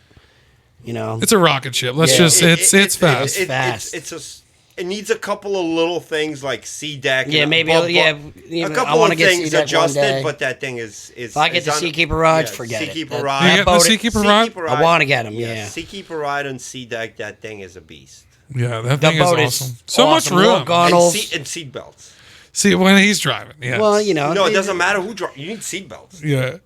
You know, It's a rocket ship. Let's Yeah. just it's fast. It's fast. It needs a couple of little things like sea deck. Yeah, and maybe. a I couple want of to get things sea deck one adjusted, day. but that thing is. If I get the Seakeeper ride, forget it. Seakeeper That- ride. You that get the boat- Seakeeper ride? I want to get them. Yeah. Seakeeper ride on sea deck. That thing is a beast. Yeah, that The thing is boat awesome. is So awesome. much room. More gunnels. And seat belts. See, when he's driving, yeah. Well, you know. No, it doesn't matter who drives. You need seat belts. Yeah.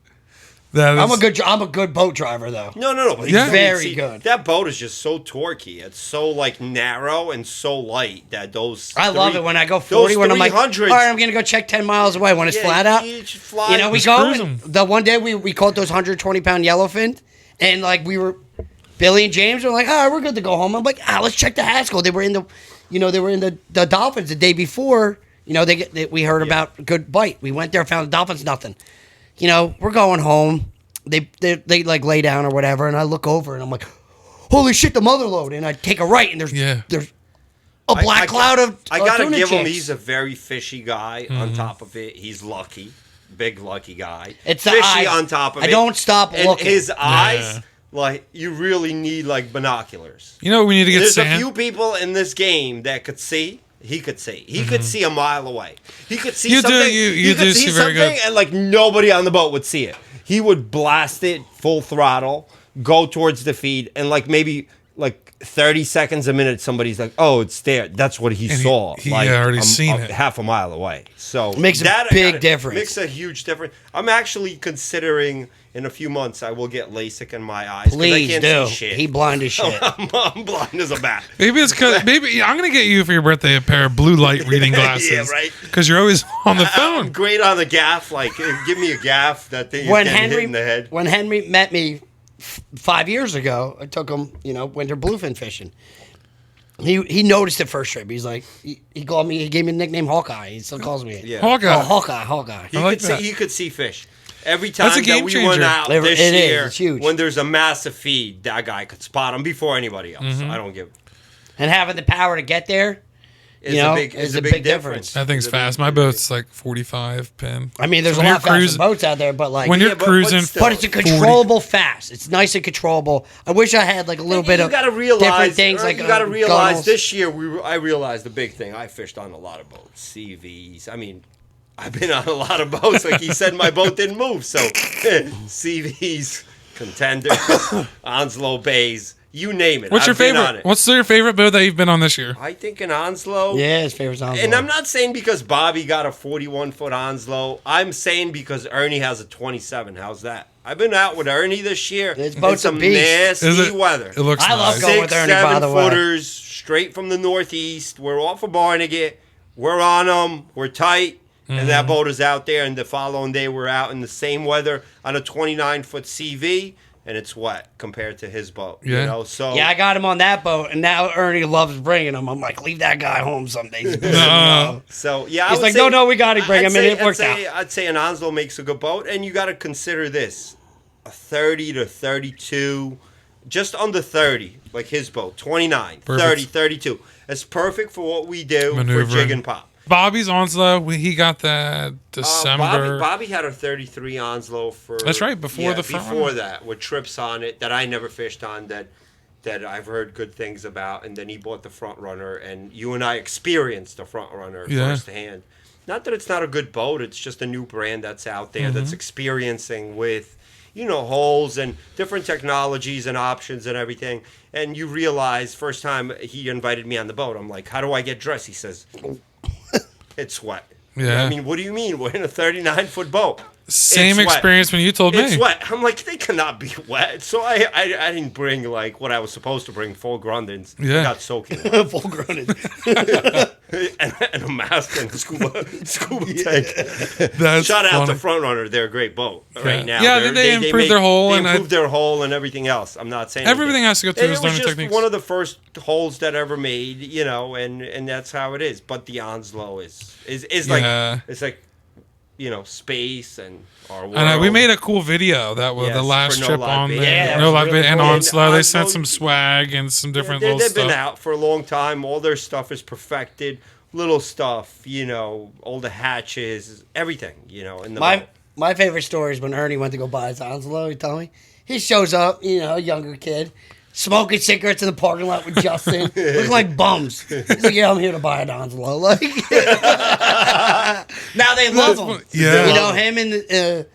That I'm is, I'm a good boat driver though. No. But Yeah. you Very need good. That boat is just so torquey. It's so like narrow and so light that those. I love it when I go 40 when I'm like, all 300s right, I'm gonna go check 10 miles away when it's flat out. You should fly. You know, we Just go. cruising. The one day we caught those 120-pound yellowfin, and like Billy and James were like, "Ah, we're good to go home." I'm like, let's check the Haskell. They were in the Dolphins the day before. You know, we heard about a good bite. We went there, found the Dolphins, nothing. You know, we're going home. They like lay down or whatever, and I look over and I'm like, "Holy shit, the mother lode!" And I take a right, and there's a black cloud of I gotta tuna give him. chicks. He's a very fishy guy. On top of it, he's lucky, big lucky guy. It's the fishy eyes. on top of I it. don't stop and looking. His eyes, like you really need like binoculars. You know, we need to get There's sand. a few people in this game that could see. He could see. He could see a mile away. He could see You do- something. you he do could see see very something, good. and like nobody on the boat would see it. He would blast it full throttle, go towards the feed, and like maybe like 30 seconds a minute, somebody's like, "Oh, it's there." That's what he saw. he like already seen it. half a mile away. So Makes a that big difference. Makes a huge difference. I'm actually considering in a few months I will get LASIK in my eyes. 'cause Please I can't do. See shit. He blind as shit. I'm blind as a bat. Maybe it's because I'm gonna get you for your birthday a pair of blue light reading glasses. Yeah, right. Because you're always on the I'm phone. great on the gaff. Like, give me a gaff. That thing is when getting hit Henry in the head. when Henry met me 5 years ago, I took him, winter bluefin fishing. He noticed it first trip. He's like, he called me. He gave me the nickname Hawkeye. He still calls me it. Yeah. Hawkeye. Oh, Hawkeye. He I like could that. see. He could see fish. Every time That's a that game we changer. went out It this is. year, It's huge. when there's a massive feed, that guy could spot him before anybody else. Mm-hmm. I don't give. And having the power to get there, It's is a big difference. That thing's fast. My boat's like 45 pin. I mean, there's So a when lot you're faster cruising- boats out there, but like, When Yeah, you're but cruising, still. but it's a 40. controllable fast. It's nice and controllable. I wish I had like a little bit You of got to realize. different things. Like you got to realize gunnels. this year. I realized the big thing. I fished on a lot of boats, CVs. I mean, I've been on a lot of boats. Like he said, my boat didn't move. So CVs, contenders, Onslow bays, you name it. What's your I've been on favorite? it. What's your favorite boat that you've been on this year? I think an Onslow. Yeah, his favorite sounds. And I'm not saying because Bobby got a 41-foot Onslow. I'm saying because Ernie has a 27. How's that? I've been out with Ernie this year. This in boat's a some beast. nasty Is it? weather. It looks I love nice. going with 6, Ernie, by 7 the way. footers straight from the northeast. We're off of Barnegat. We're on them. We're tight. And Mm-hmm. that boat is out there. And the following day, we're out in the same weather on a 29-foot CV. And it's wet compared to his boat. Yeah. You know, so Yeah, I got him on that boat, and now Ernie loves bringing him. I'm like, leave that guy home some days. So yeah, I He's would like, say- no, we got to bring I'd him, say- and it worked out. I'd say an Onslow makes a good boat, and you got to consider this: a 30 to 32, just under 30, like his boat, 29, Perfect. 30, 32. It's perfect for what we do for Maneuvering. jig and pop. Bobby's Onslow, he got that December. Bobby had a 33 Onslow for. That's right, before the front before runner. that, with trips on it that I never fished on that I've heard good things about, and then he bought the front runner, and you and I experienced the front runner Yeah. firsthand. Not that it's not a good boat; it's just a new brand that's out there Mm-hmm. that's experiencing with, holes and different technologies and options and everything. And you realize, first time he invited me on the boat, I'm like, "How do I get dressed?" He says, "It's wet." Yeah. I mean, what do you mean? We're in a 39-foot boat. Same It's wet. experience when you told me. It's wet. I'm like, they cannot be wet. So I didn't bring like what I was supposed to bring, full Grundens. Yeah. It got soaking wet. Full grown. and a mask and a scuba tank. That's Shout out funny. to Front Runner. They're a great boat right now. Yeah, They're- they improved their hull They and improved their hull and everything else. I'm not saying Everything has to go through It those was learning just techniques. one of the first holes that ever made, and that's how it is. But the Onslow is like Yeah. it's like space and our world. And we made a cool video that was Yes, the last for No trip Live on Bait. there. Yeah, that No was Live really Bait and cool. Onslow. They And sent Onslow- some swag and some different They've little been stuff. out for a long time. All their stuff is perfected. Little stuff, all the hatches, everything, in the boat. My favorite story is when Ernie went to go buy his Onslow. He told me. He shows up, a younger kid, smoking cigarettes in the parking lot with Justin, looking like bums. He's like, yeah, I'm here to buy an Onslow. Like, now they love him. Yeah. Him and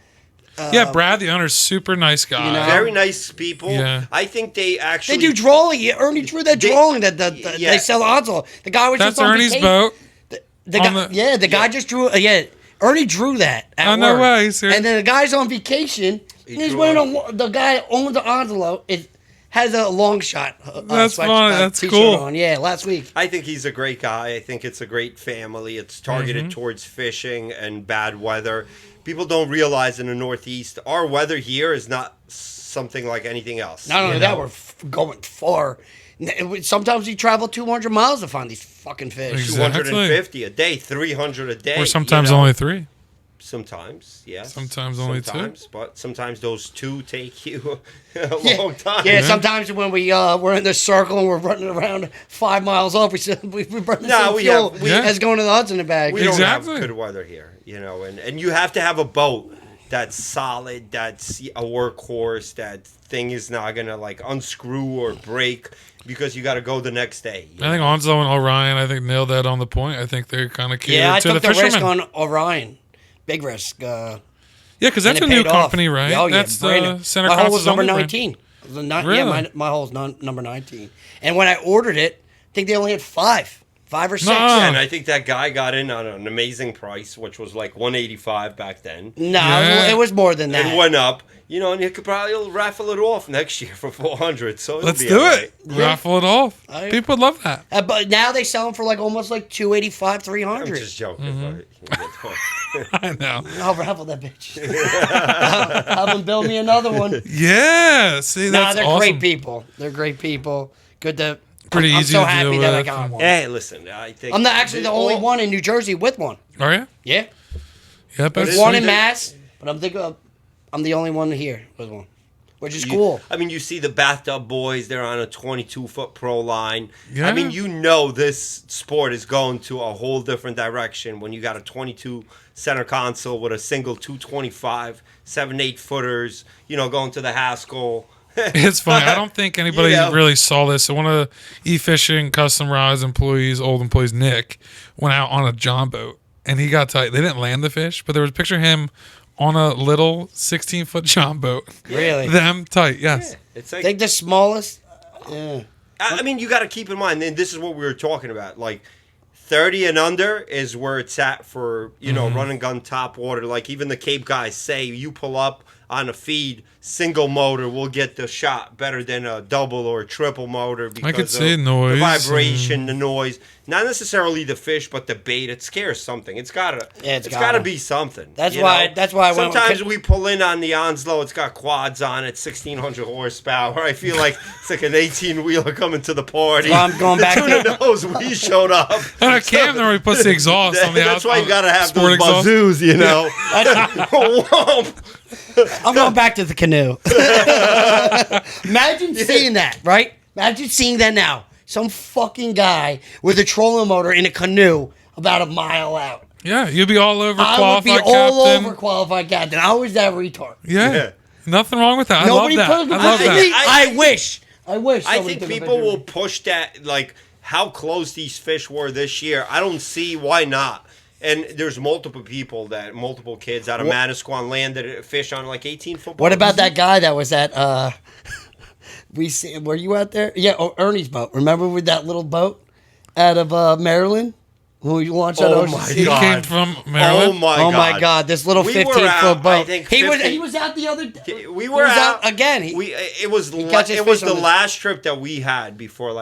Brad, the owner's super nice guy. Very nice people. Yeah. I think they actually... They do drawing. Ernie drew that drawing that they sell Onslow. The guy was That's just on Ernie's vacation. boat. The guy just drew... Ernie drew that at no work. way. Serious? And then the guy's on vacation. He's wearing the guy owns the Onslow. Has a long shot. That's funny. That's t-shirt cool. On. Yeah, last week. I think he's a great guy. I think it's a great family. It's targeted towards fishing and bad weather. People don't realize in the Northeast, our weather here is not something like anything else. Not only that, we're going far. Sometimes we travel 200 miles to find these fucking fish. Exactly. 250 a day, 300 a day. Or sometimes only 3. Sometimes, yes. Sometimes only 2. But sometimes those 2 take you a long time. Yeah, sometimes when we're in the circle and we're running around 5 miles off, we burn the same fuel as going to the Hudson and back. We don't have good weather here, and you have to have a boat that's solid, that's a workhorse, that thing is not going to unscrew or break because you got to go the next day. I think Onslow and Orion, nailed that on the point. I think they're kind of catered to the took the fishermen. risk on Orion. Big risk. Yeah, because that's a new company, right? Oh, yeah, that's the Center My hole was number Brand. 19. Really? Yeah, my hole's number 19. And when I ordered it, I think they only had 5 or 6. And I think that guy got in on an amazing price, which was like $185 back then. No, it was more than that. It went up, and you could probably raffle it off next year for $400. So let's do it. Raffle it off. People would love that. But now they sell them for almost $285, $300. I'm just joking. I know. I'll raffle that bitch. Have them build me another one. Yeah. See, that's they're awesome. great people. They're great people. Good to. Pretty I'm easy so to happy deal that I with. got one. Hey, listen, I think I'm actually the only one in New Jersey with one. Are you? Yeah. Yeah, but There's one in Mass, but I'm the only one here with one, which is cool. You see the Bathtub Boys, they're on a 22-foot pro line. Yeah. This sport is going to a whole different direction when you got a 22 center console with a single 225, 7-8 footers, going to the Haskell. It's funny. I don't think anybody really saw this. So one of the eFishing Custom Rods old employees, Nick, went out on a John boat, and he got tight. They didn't land the fish, but there was a picture of him on a little 16-foot John boat. Really? Them tight, yes. Yeah, it's I think the smallest. Yeah. You got to keep in mind, and this is what we were talking about, 30 and under is where it's at for, run and gun top water. Even the Cape guys say, you pull up on a feed, single motor will get the shot better than a double or a triple motor because I could see noise, the vibration, the noise. Not necessarily the fish, but the bait. It scares something. It's gotta be something. That's why sometimes we pull in on the Onslow. It's got quads on it, 1,600 horsepower. I feel like it's like an 18-wheeler coming to the party. Well, I'm going back to knows we showed up. And a cam there, we put the exhaust on the That's why you gotta have sport those bazoos, I'm going back to the canoe. Imagine seeing that, right? Imagine seeing that now. Some fucking guy with a trolling motor in a canoe about a mile out. Yeah, you'd be all over I qualified would be captain. all over qualified captain. I was that retard. Yeah. Nothing wrong with that. Nobody I love that. put- I love that. I wish. I think people will push that, how close these fish were this year. I don't see why not. And there's multiple kids out of Manasquan landed a fish on 18-foot boats. What about that guy that was at were you out there? Yeah, Ernie's boat. Remember with that little boat out of Maryland? When we launched that Ocean City? He came from Maryland? Oh my God! This little 15-foot boat. He was out the other day. We were out again. It was the last trip that we had before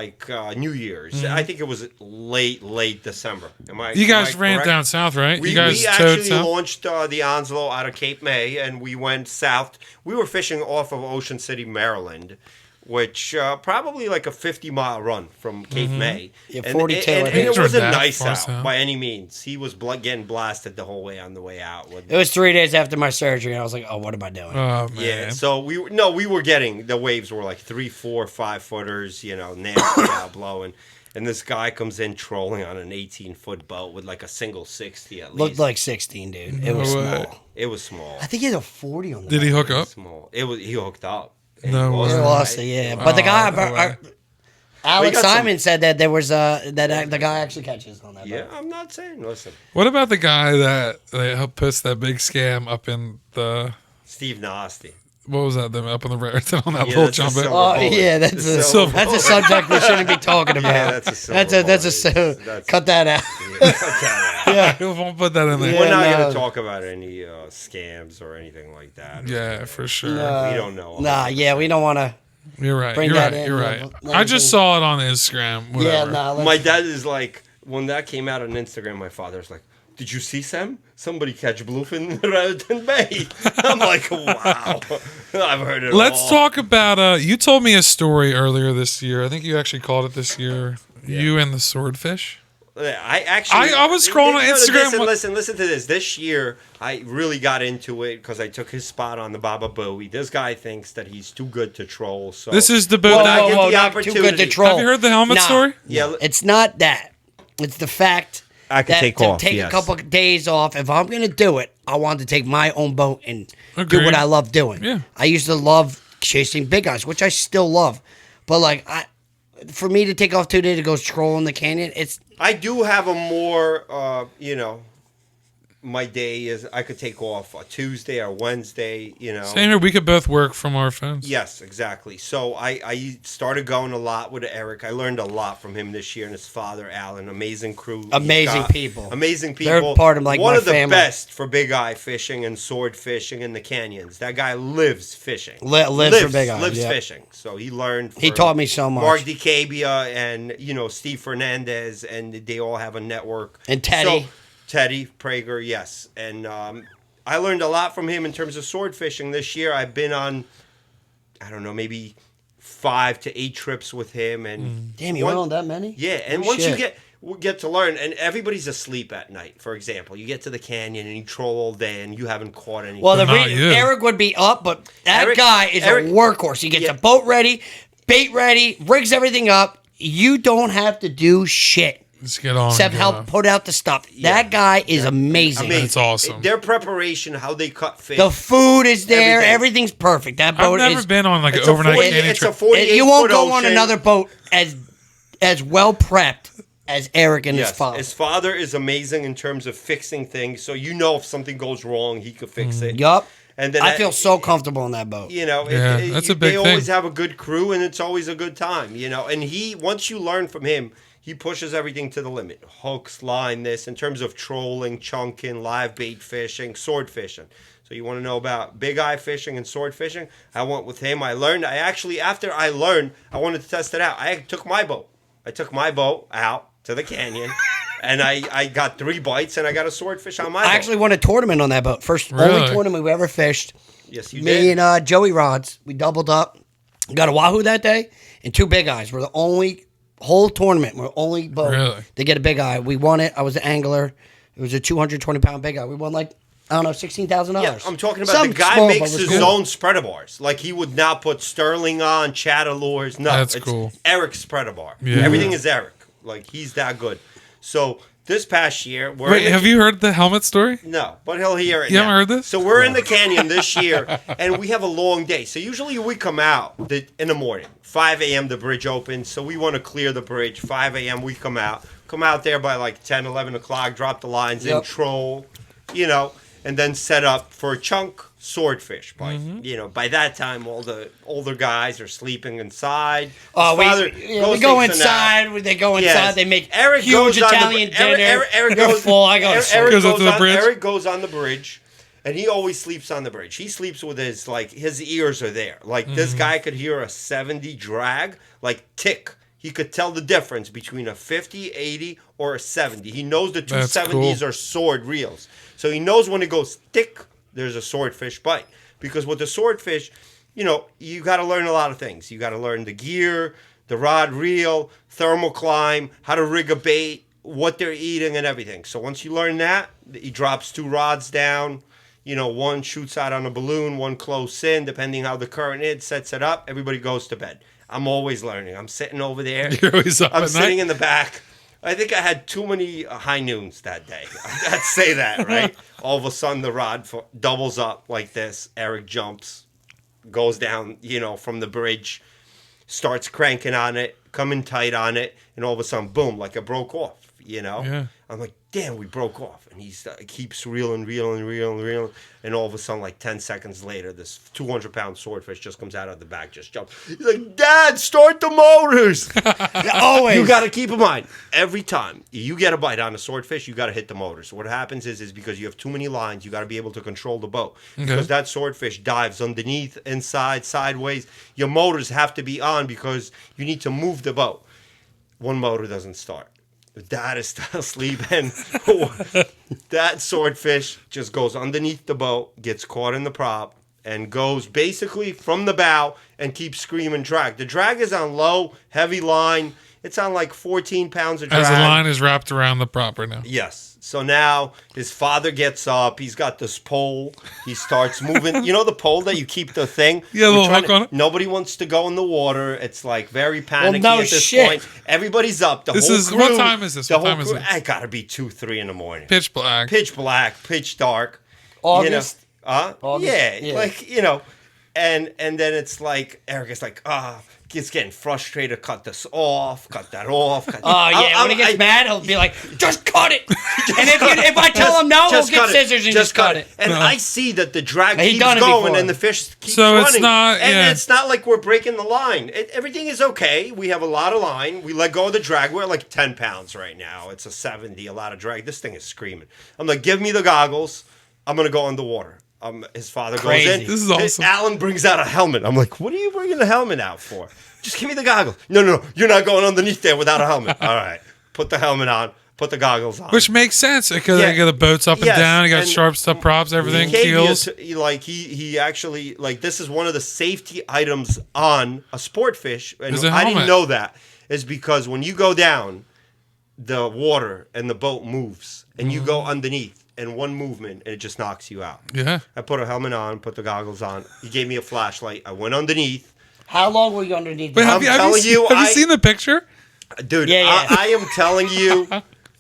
New Year's. Mm-hmm. I think it was late December. You guys ran down south, right? We actually launched the Onslow out of Cape May, and we went south. We were fishing off of Ocean City, Maryland, which probably a 50-mile run from Cape May. Yeah, 42. And it wasn't nice south. by any means. He was getting blasted the whole way on the way out. It was 3 days after my surgery, and I was like, "Oh, what am I doing?" Oh, man. Yeah, so we were getting, the waves were 3, 4, 5 footers, nasty out blowing. And this guy comes in trolling on an 18-foot boat with like a single 60 at least. Looked like 16, dude. It was No way. small. It was small. I think he had a 40 on the Did he hook It was up? small. He hooked up. And No he way. It was, yeah. But the guy, no way. Alex We got Simon said that there was that the guy actually catches on that. Yeah, boat. I'm not saying. Listen, What about the guy that they helped puts that big scam up in the Steve Nasty. what was that? Them up on the Raritan on that Yeah, little that's a jump it. silver Oh bullet. yeah, The that's a silver that's a bullet. subject we shouldn't be talking about. Yeah, that's a silver that's a bullet. cut that out. Yeah, cut that out. Yeah, We won't put that in there. Yeah, We're not no. going to talk about any scams or anything like that. Yeah, for sure. We don't know. Nah, yeah, we don't want to. You're right. Bring You're that right. in, You're yeah, right. but I just anything- saw it on Instagram. Yeah, Whatever. nah. Let's, My dad is like, when that came out on Instagram, my father's like, "Did you see Sam? Somebody catch bluefin in Rosetto Bay." I'm like, wow. I've heard it Let's all. talk about. You told me a story earlier this year. I think you actually called it this year. You and the swordfish. I actually, I was scrolling on Instagram. Listen to this. This year, I really got into it because I took his spot on the Baba Booey. This guy thinks that he's too good to troll. So This is the whoa, boat. When I whoa, get whoa, the not too good to opportunity- troll. Have you heard the helmet Nah. story? Yeah, It's not that. It's the fact I could that take to off, take yes. a couple of days off. If I'm gonna do it, I want to take my own boat and do Agreed. what I love doing. Yeah. I used to love chasing big guys, which I still love. But like for me to take off 2 days to go troll in the canyon, it's I do have a more, my day is I could take off a Tuesday or Wednesday, Same here. We could both work from our phones. Yes, exactly. So I started going a lot with Eric. I learned a lot from him this year and his father, Alan. Amazing crew. He's Amazing got people. Amazing They're people. part of, like, one my of the family. best for big eye fishing and sword fishing in the canyons. That guy lives fishing. lives for big eyes. Lives yeah. fishing. So he learned. He from taught me so much. Mark DiCabia and Steve Fernandez, and they all have a network. And Teddy. So, Teddy Prager, yes. And I learned a lot from him in terms of sword fishing this year. I've been on, I don't know, maybe 5 to 8 trips with him. And Damn, you went on that many? Yeah, and Oh, once shit. you get to learn, and everybody's asleep at night, for example. You get to the canyon and you troll all day and you haven't caught anything. Well, Not you. Eric would be up, but that guy is Eric- a workhorse. He gets Yeah. a boat ready, bait ready, rigs everything up. You don't have to do shit Let's get on. except and help go. put out the stuff. That guy is amazing. Amazing. That's awesome. Their preparation, how they cut fish. The food is there. Everything. Everything's perfect. That I've boat never is. been on like an It's a overnight 40 canyon it's a trip. 48 You won't foot go on ocean. another boat as well prepped as Eric and his Yes, father. his father is amazing in terms of fixing things. So if something goes wrong, he could fix it. Yup. And then I feel so comfortable on that boat. Yeah, that's a big They always thing. have a good crew, and it's always a good time. And once you learn from him, he pushes everything to the limit. Hooks, line, this in terms of trolling, chunking, live bait fishing, sword fishing. So you want to know about big eye fishing and sword fishing? I went with him. I learned. After I learned, I wanted to test it out. I took my boat. Out to the canyon, and I got 3 bites, and I got a swordfish on my boat. I actually won a tournament on that boat. First Really? only tournament we ever fished. Yes, you Me did. and Joey Rods, we doubled up. Got a wahoo that day and 2 big eyes. We're the only whole tournament. We're the only boat Really? to get a big eye. We won it. I was the angler. It was a 220-pound big eye. We won $16,000. Yeah, I'm talking about Something the guy small, but makes was his good. own spreader bars. Like he would not put sterling on, chatterlures. No, That's it's cool. Eric's spreader bar. Yeah. Everything is Eric. Like he's that good. So this past year, Wait, have you heard the helmet story? No, but he'll hear it. You now. haven't heard this? So we're in the canyon this year, and we have a long day. So usually we come out in the morning, 5 a.m. the bridge opens. So we want to clear the bridge. 5 a.m. we come out there by like 10, 11 o'clock, drop the lines in, Yep. troll, and then set up for a chunk swordfish. By that time, all the older guys are sleeping inside. Oh, His father we goes, go takes a nap. inside. They go inside. Yes. They make Eric huge goes on the- Italian Eric- dinner. Eric They're goes- full. I go to sleep. Eric Goes up to the bridge? Eric goes on the bridge, and he always sleeps on the bridge. He sleeps with his ears are there. Like this guy could hear a 70 drag, like tick. He could tell the difference between a 50, 80, or a 70. He knows the two That's 70s cool. are sword reels. So he knows when it goes tick, there's a swordfish bite. Because with the swordfish, you got to learn a lot of things. You got to learn the gear, the rod reel, thermal climb, how to rig a bait, what they're eating, and everything. So once you learn that, he drops 2 rods down. One shoots out on a balloon, one close in, depending how the current is, sets it up. Everybody goes to bed. I'm always learning. I'm sitting over there. You're always up I'm at sitting night. in the back. I think I had too many high noons that day. I'd say that, right? All of a sudden, the rod doubles up like this. Eric jumps, goes down, from the bridge, starts cranking on it, coming tight on it, and all of a sudden, boom, like it broke off, Yeah. I'm like, damn, we broke off. And he keeps reeling, and all of a sudden, like 10 seconds later, this 200-pound swordfish just comes out of the back, just jumps. He's like, Dad, start the motors. Always. You got to keep in mind, every time you get a bite on a swordfish, you got to hit the motors. What happens is because you have too many lines, you got to be able to control the boat. Okay. Because that swordfish dives underneath, inside, sideways. Your motors have to be on because you need to move the boat. One motor doesn't start. Dad is still asleep, and that swordfish just goes underneath the boat, gets caught in the prop, and goes basically from the bow and keeps screaming drag. The drag is on low, heavy line. It's on like 14 pounds of drag. As the line is wrapped around the prop right now. Yes. So now his father gets up. He's got this pole. He starts moving. You know the pole that you keep the thing? Yeah, a little We're trying hook on it. Nobody wants to go in the water. It's like very panicky no at this shit. point. Everybody's up. What time is this? The What whole time is crew. this? I gotta be 2-3 in the morning. Pitch black. Pitch black, pitch dark. August. August? Yeah. Yeah, like and then it's like Eric is like, he's getting frustrated. Cut this off. Cut that off. Oh, yeah. When he gets mad, he'll be like, just cut it. And if I tell him no, he'll get scissors and just cut it. And I see that the drag He keeps done it going before. and the fish keeps So running. it's not- and yeah. it's not like we're breaking the line. Everything is okay. We have a lot of line. We let go of the drag. We're at like 10 pounds right now. It's a 70, a lot of drag. This thing is screaming. I'm like, give me the goggles. I'm going to go underwater. His father Crazy. goes in. This is awesome. Alan brings out a helmet. I'm like, what are you bringing the helmet out for? Just give me the goggles. No. You're not going underneath there without a helmet. All right. Put the helmet on. Put the goggles on. Which makes sense because Yeah. you got the boats up and Yes, down. You got and sharp stuff props, everything, He gave me keels. he actually, like, this is one of the safety items on a sport fish. And Is a I didn't helmet. know that. Is because when you go down, the water and the boat moves. And you go underneath. And one movement, and it just knocks you out. Yeah. I put a helmet on, put the goggles on. He gave me a flashlight. I went underneath. How long were you underneath? Wait, the- have you telling seen, you, have you I- seen the picture? Dude, Yeah. I am telling you,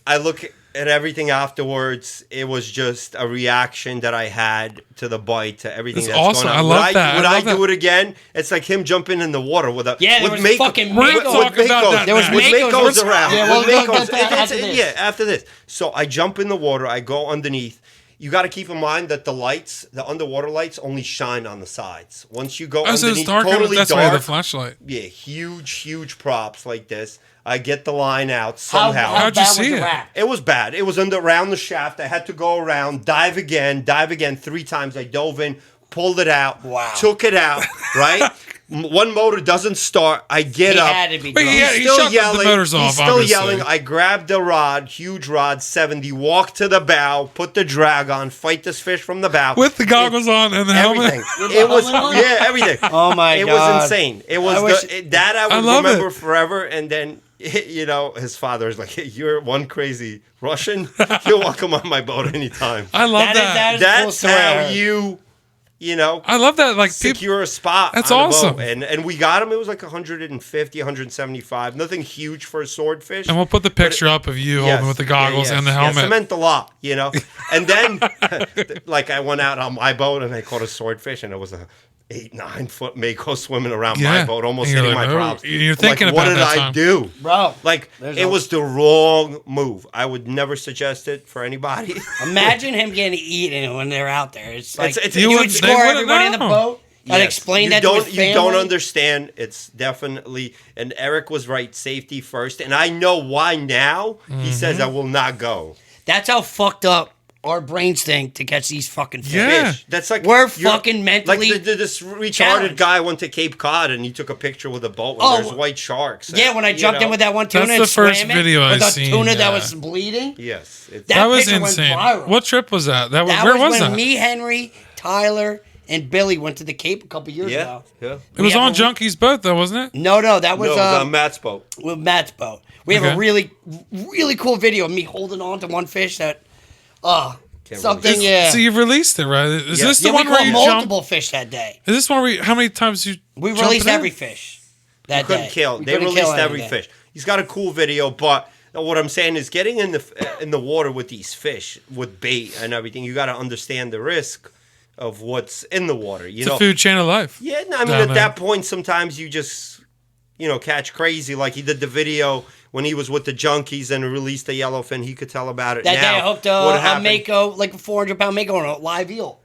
I look at everything afterwards. It was just a reaction that I had to the bite, to everything That's that's awesome. going on. I love that. Would I I, love do that. it again? It's like him jumping in the water with a Yeah, there with was fucking We're Mako. gonna talk about that There was next. with Makos. Makos around. Yeah, we'll With go Makos. get that after this. Yeah, after this. So I jump in the water. I go underneath. You got to keep in mind that the lights, the underwater lights, only shine on the sides. Once you go Oh, so underneath, it's dark. totally That's why you have dark. the flashlight. Yeah, huge props like this. I get the line out How somehow. How'd you bad see was the it? rap? It was bad. It was around the shaft. I had to go around, dive again 3 times. I dove in, pulled it out, Wow. took it out, right? One motor doesn't start. I get He up. had to be Wait, drunk. yeah, He's he still shut the yelling. motors off, He's still obviously. yelling. I grabbed the rod, huge rod, 70, walk to the bow, put the drag on, fight this fish from the bow. With the goggles on and the Everything. helmet. With the It was, helmet on? yeah, everything. Oh, my It God. was insane. It was I wish- that I would love remember it. forever. And then, his father is like, hey, you're one crazy Russian. You're welcome on my boat anytime. I love that. That is a cool That's story I how heard. you I love that. Like people, secure a spot. That's on the awesome. boat. And we got him. It was like 150, 175. Nothing huge for a swordfish. and we'll put the picture up of you holding with the goggles and the helmet. Yes, it meant a lot, And then, like, I went out on my boat and I caught a swordfish, and it was a 8-9 foot Mako swimming around my Yeah. boat, almost And you're hitting like, my oh, props. you're I'm thinking like, what about did that I time. do? Bro, Like, there's it a- was the wrong move. I would never suggest it for anybody. Imagine him getting eaten when they're out there. It's like It's- you would they score wouldn't everybody in the know. boat. I'd Yes. explain You that don't, to his family. You don't understand. It's definitely, and Eric was right, safety first. And I know why now. He says, I will not go. That's how fucked up our brains think to catch these fucking fish. Yeah. Fish. That's like We're you're- fucking mentally like this retarded challenged. guy went to Cape Cod and he took a picture with a boat where Oh. there's white sharks. Yeah, when I jumped in with that one tuna That's and the first swam it video with I a seen, tuna that yeah. was bleeding. Yes, it's, That That was picture went insane. viral. What trip was that? That was That where was was when that? me, Henry, Tyler, and Billy went to the Cape a couple years ago. yeah. It was We on have a- Junkie's boat though, wasn't it? No, that was, No, it was on Matt's boat. with Matt's boat. We have Okay. a really cool video of me holding on to one fish that, Can't something, release. yeah. So you've released it, right? Is Yeah. this the Yeah, we one where caught you multiple jump? fish that day. Is this one where how many times you? We jumped released in? every fish. that couldn't day. kill. We They couldn't released kill every anything. fish. He's got a cool video, but what I'm saying is getting in the water with these fish, with bait and everything, you got to understand the risk of what's in the water. You It's know, a food chain of life. yeah. I mean, Down at there. that point, sometimes you just, catch crazy. Like he did the video when he was with the junkies and released the yellowfin. He could tell about it. That now, day I hooked what a happened. mako, like a 400-pound mako on a live eel.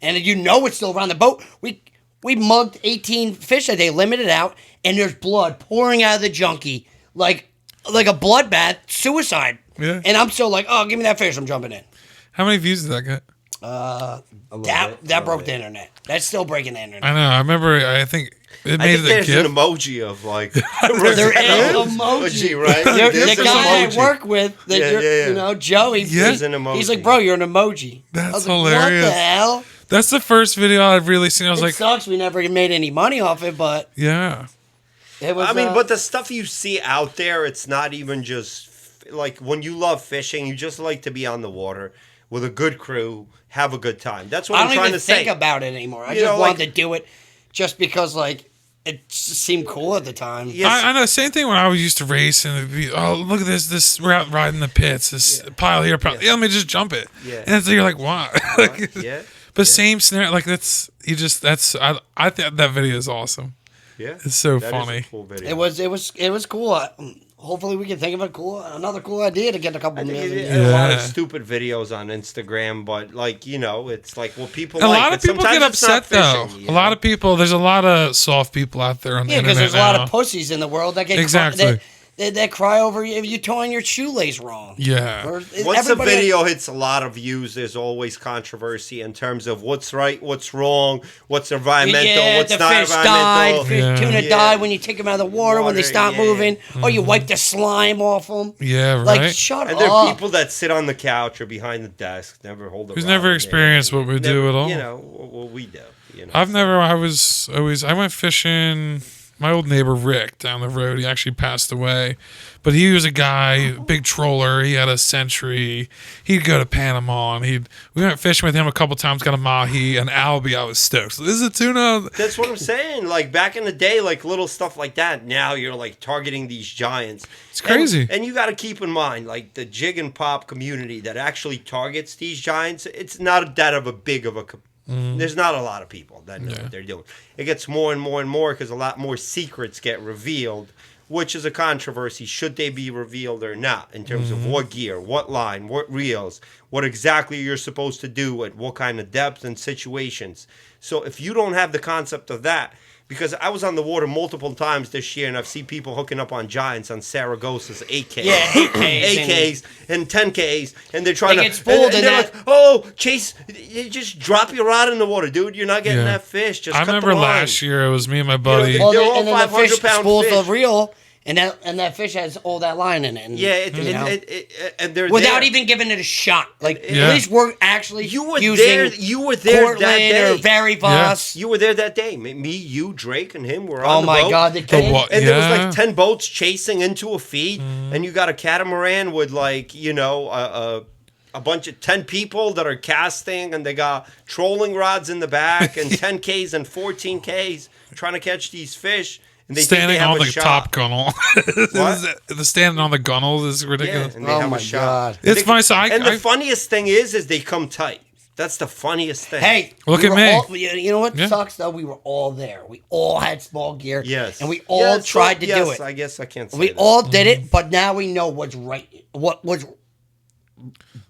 And it's still around the boat. We mugged 18 fish that day, limited out, and there's blood pouring out of the junkie like a bloodbath, suicide. Yeah. And I'm still like, oh, give me that fish, I'm jumping in. How many views did that get? That broke the internet. That's still breaking the internet. I know. I remember. I think it I made think the there's GIF. an emoji of like There is emoji. right? There's The an guy I emoji. work with, Joe, Yeah. he's like, bro, you're an emoji. That's I was hilarious. Like, what the hell? That's the first video I've really seen. I was It like, sucks. We never made any money off it, but yeah. it was. I mean, but the stuff you see out there, it's not even just like when you love fishing, you just like to be on the water with a good crew, have a good time. That's what I I'm don't trying even to say. think about it anymore. I You just know, wanted like- to do it just because, like, it just seemed cool at the time. Yes. I know. Same thing when I was used to race and it'd be, oh, look at this. We're out riding the pits. This pile here, pile. Yeah, let me just jump it. Yeah. And so you're like, why? Like, Yeah. But same scenario. Like I think that video is awesome. Yeah. It's so That is a funny. cool video. It was cool. Hopefully, we can think of another cool idea to get a couple I think million. a lot of Yeah. stupid videos on Instagram, but it's like what people A like. lot but of people sometimes get it's not upset though. fishing, A lot of people. There's a lot of soft people out there on the Yeah, because internet there's a lot now. of pussies in the world that get Exactly. that cry over you if you tying your shoelace wrong. Yeah. Or Once a everybody- video hits a lot of views, there's always controversy in terms of what's right, what's wrong, what's environmental, Yeah, what's the not fish environmental. died. Yeah. Tuna Yeah. died when you take them out of the water when they Water, stop yeah. moving. Oh, you wipe the slime off them. Yeah. Right. Like, shut And there up. are people that sit on the couch or behind the desk, never hold a Who's rod never in their experienced hand. what we do at all. You know what we do. You know, I've never. I went fishing. My old neighbor Rick down the road. He actually passed away, but he was a guy, big troller. He had a Century. He'd go to Panama, and we went fishing with him a couple times. Got a mahi, an albie. I was stoked. So this is a tuna. That's what I'm saying. Like back in the day, like little stuff like that. Now you're like targeting these giants. It's crazy. And you got to keep in mind, like the jig and pop community that actually targets these giants. It's not that of a big of a. There's not a lot of people that know what they're doing. It gets more and more and more because a lot more secrets get revealed, which is a controversy. Should they be revealed or not in terms of what gear, what line, what reels, what exactly you're supposed to do at what kind of depth and situations. So if you don't have the concept of that, because I was on the water multiple times this year and I've seen people hooking up on giants on Saragosa's 8Ks. Yeah, 8Ks. AKs and 10Ks, and they're trying They to get spooled in they're that. like, oh, Chase, you just drop your rod in the water, dude. You're not getting Yeah. that fish. Just I cut remember the line. last year. It was me and my buddy. Well, They're all and then the fish 500-pound spools fish. the reel, and that fish has all that line in it. And, Yeah, you know, and they're without there. even giving it a shot. Like Yeah. at least we're actually You were using there. You were there that Cortland day. or Very Voss. You were there that day. Me, you, Drake, and him were Oh on the my boat. God, the The kid. what? And there was Yeah. like 10 boats chasing into a feed, and you got a catamaran with like, a bunch of 10 people that are casting, and they got trolling rods in the back, and 10Ks and 14Ks trying to catch these fish. And they think Standing they have on a the shot. top gunnel. What? The standing on the gunnel is Yeah, ridiculous. and they Oh have my a shot. God. It's They- funny, so and the I- funniest thing is they come tight. That's the funniest thing. Hey, Look we at were me. all- you know what Yeah. sucks though? We were all there. We all had small gear. Yes. and we all Yeah, so- tried to do yes, it. I guess I can't say We that. all did it, but now we know what's right. What was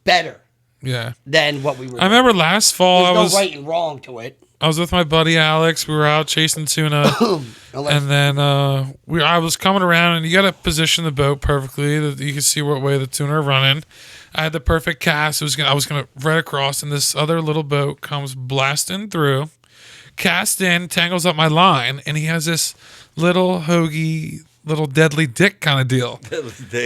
better Yeah. than what we were. I remember last fall There's no right and wrong to it. I was with my buddy Alex. We were out chasing tuna, and then I was coming around, and you got to position the boat perfectly that you can see what way the tuna are running. I had the perfect cast. I was gonna right across, and this other little boat comes blasting through, cast in, tangles up my line, and he has this little hoagie, little deadly dick kind of deal.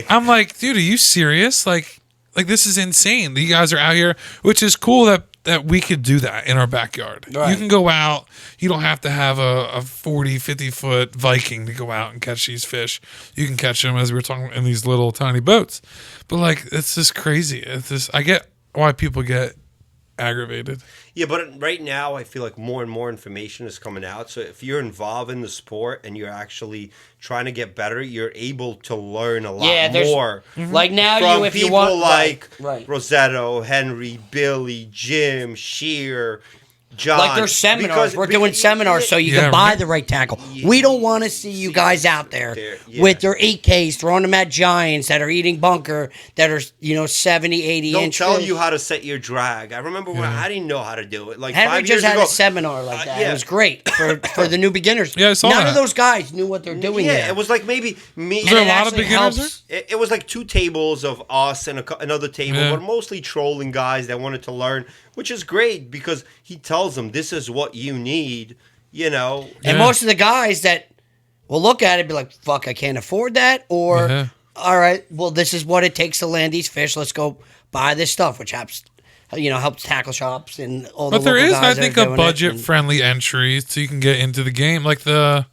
I'm like, dude, are you serious? Like this is insane. You guys are out here, which is cool that we could do that in our backyard. Right. You can go out. You don't have to have a 40, 50-foot Viking to go out and catch these fish. You can catch them, as we were talking, in these little tiny boats. But, like, it's just crazy. I get why people get aggravated. Yeah, but right now I feel like more and more information is coming out. So if you're involved in the sport and you're actually trying to get better, you're able to learn a lot more. Like now, from if people you want, like right. Rosetto, Henry, Billy, Jim, Shear, John. Like there's seminars. We're doing seminars so you can buy the right tackle. We don't want to see you guys out there with their 8Ks throwing them at giants that are eating bunker that are 70, 80 Don't inch tell fish. you how to set your drag. I remember when I didn't know how to do it. Like Henry 5 just years had ago, a seminar like that. It was great for the new beginners. Yeah, I saw None that. of those guys knew what they're doing Yeah, there. it was like maybe me. Was there a it lot of actually beginners helps. It was like two tables of us and another table, Yeah. but mostly trolling guys that wanted to learn, which is great because he tells them this is what you need, And Yeah. most of the guys that will look at it and be like, fuck, I can't afford that. Or, Yeah. all right, well, this is what it takes to land these fish. Let's go buy this stuff, which helps tackle shops and all the But there local is, guys I that are think, a doing it. budget-friendly entry so you can get into the game. Like the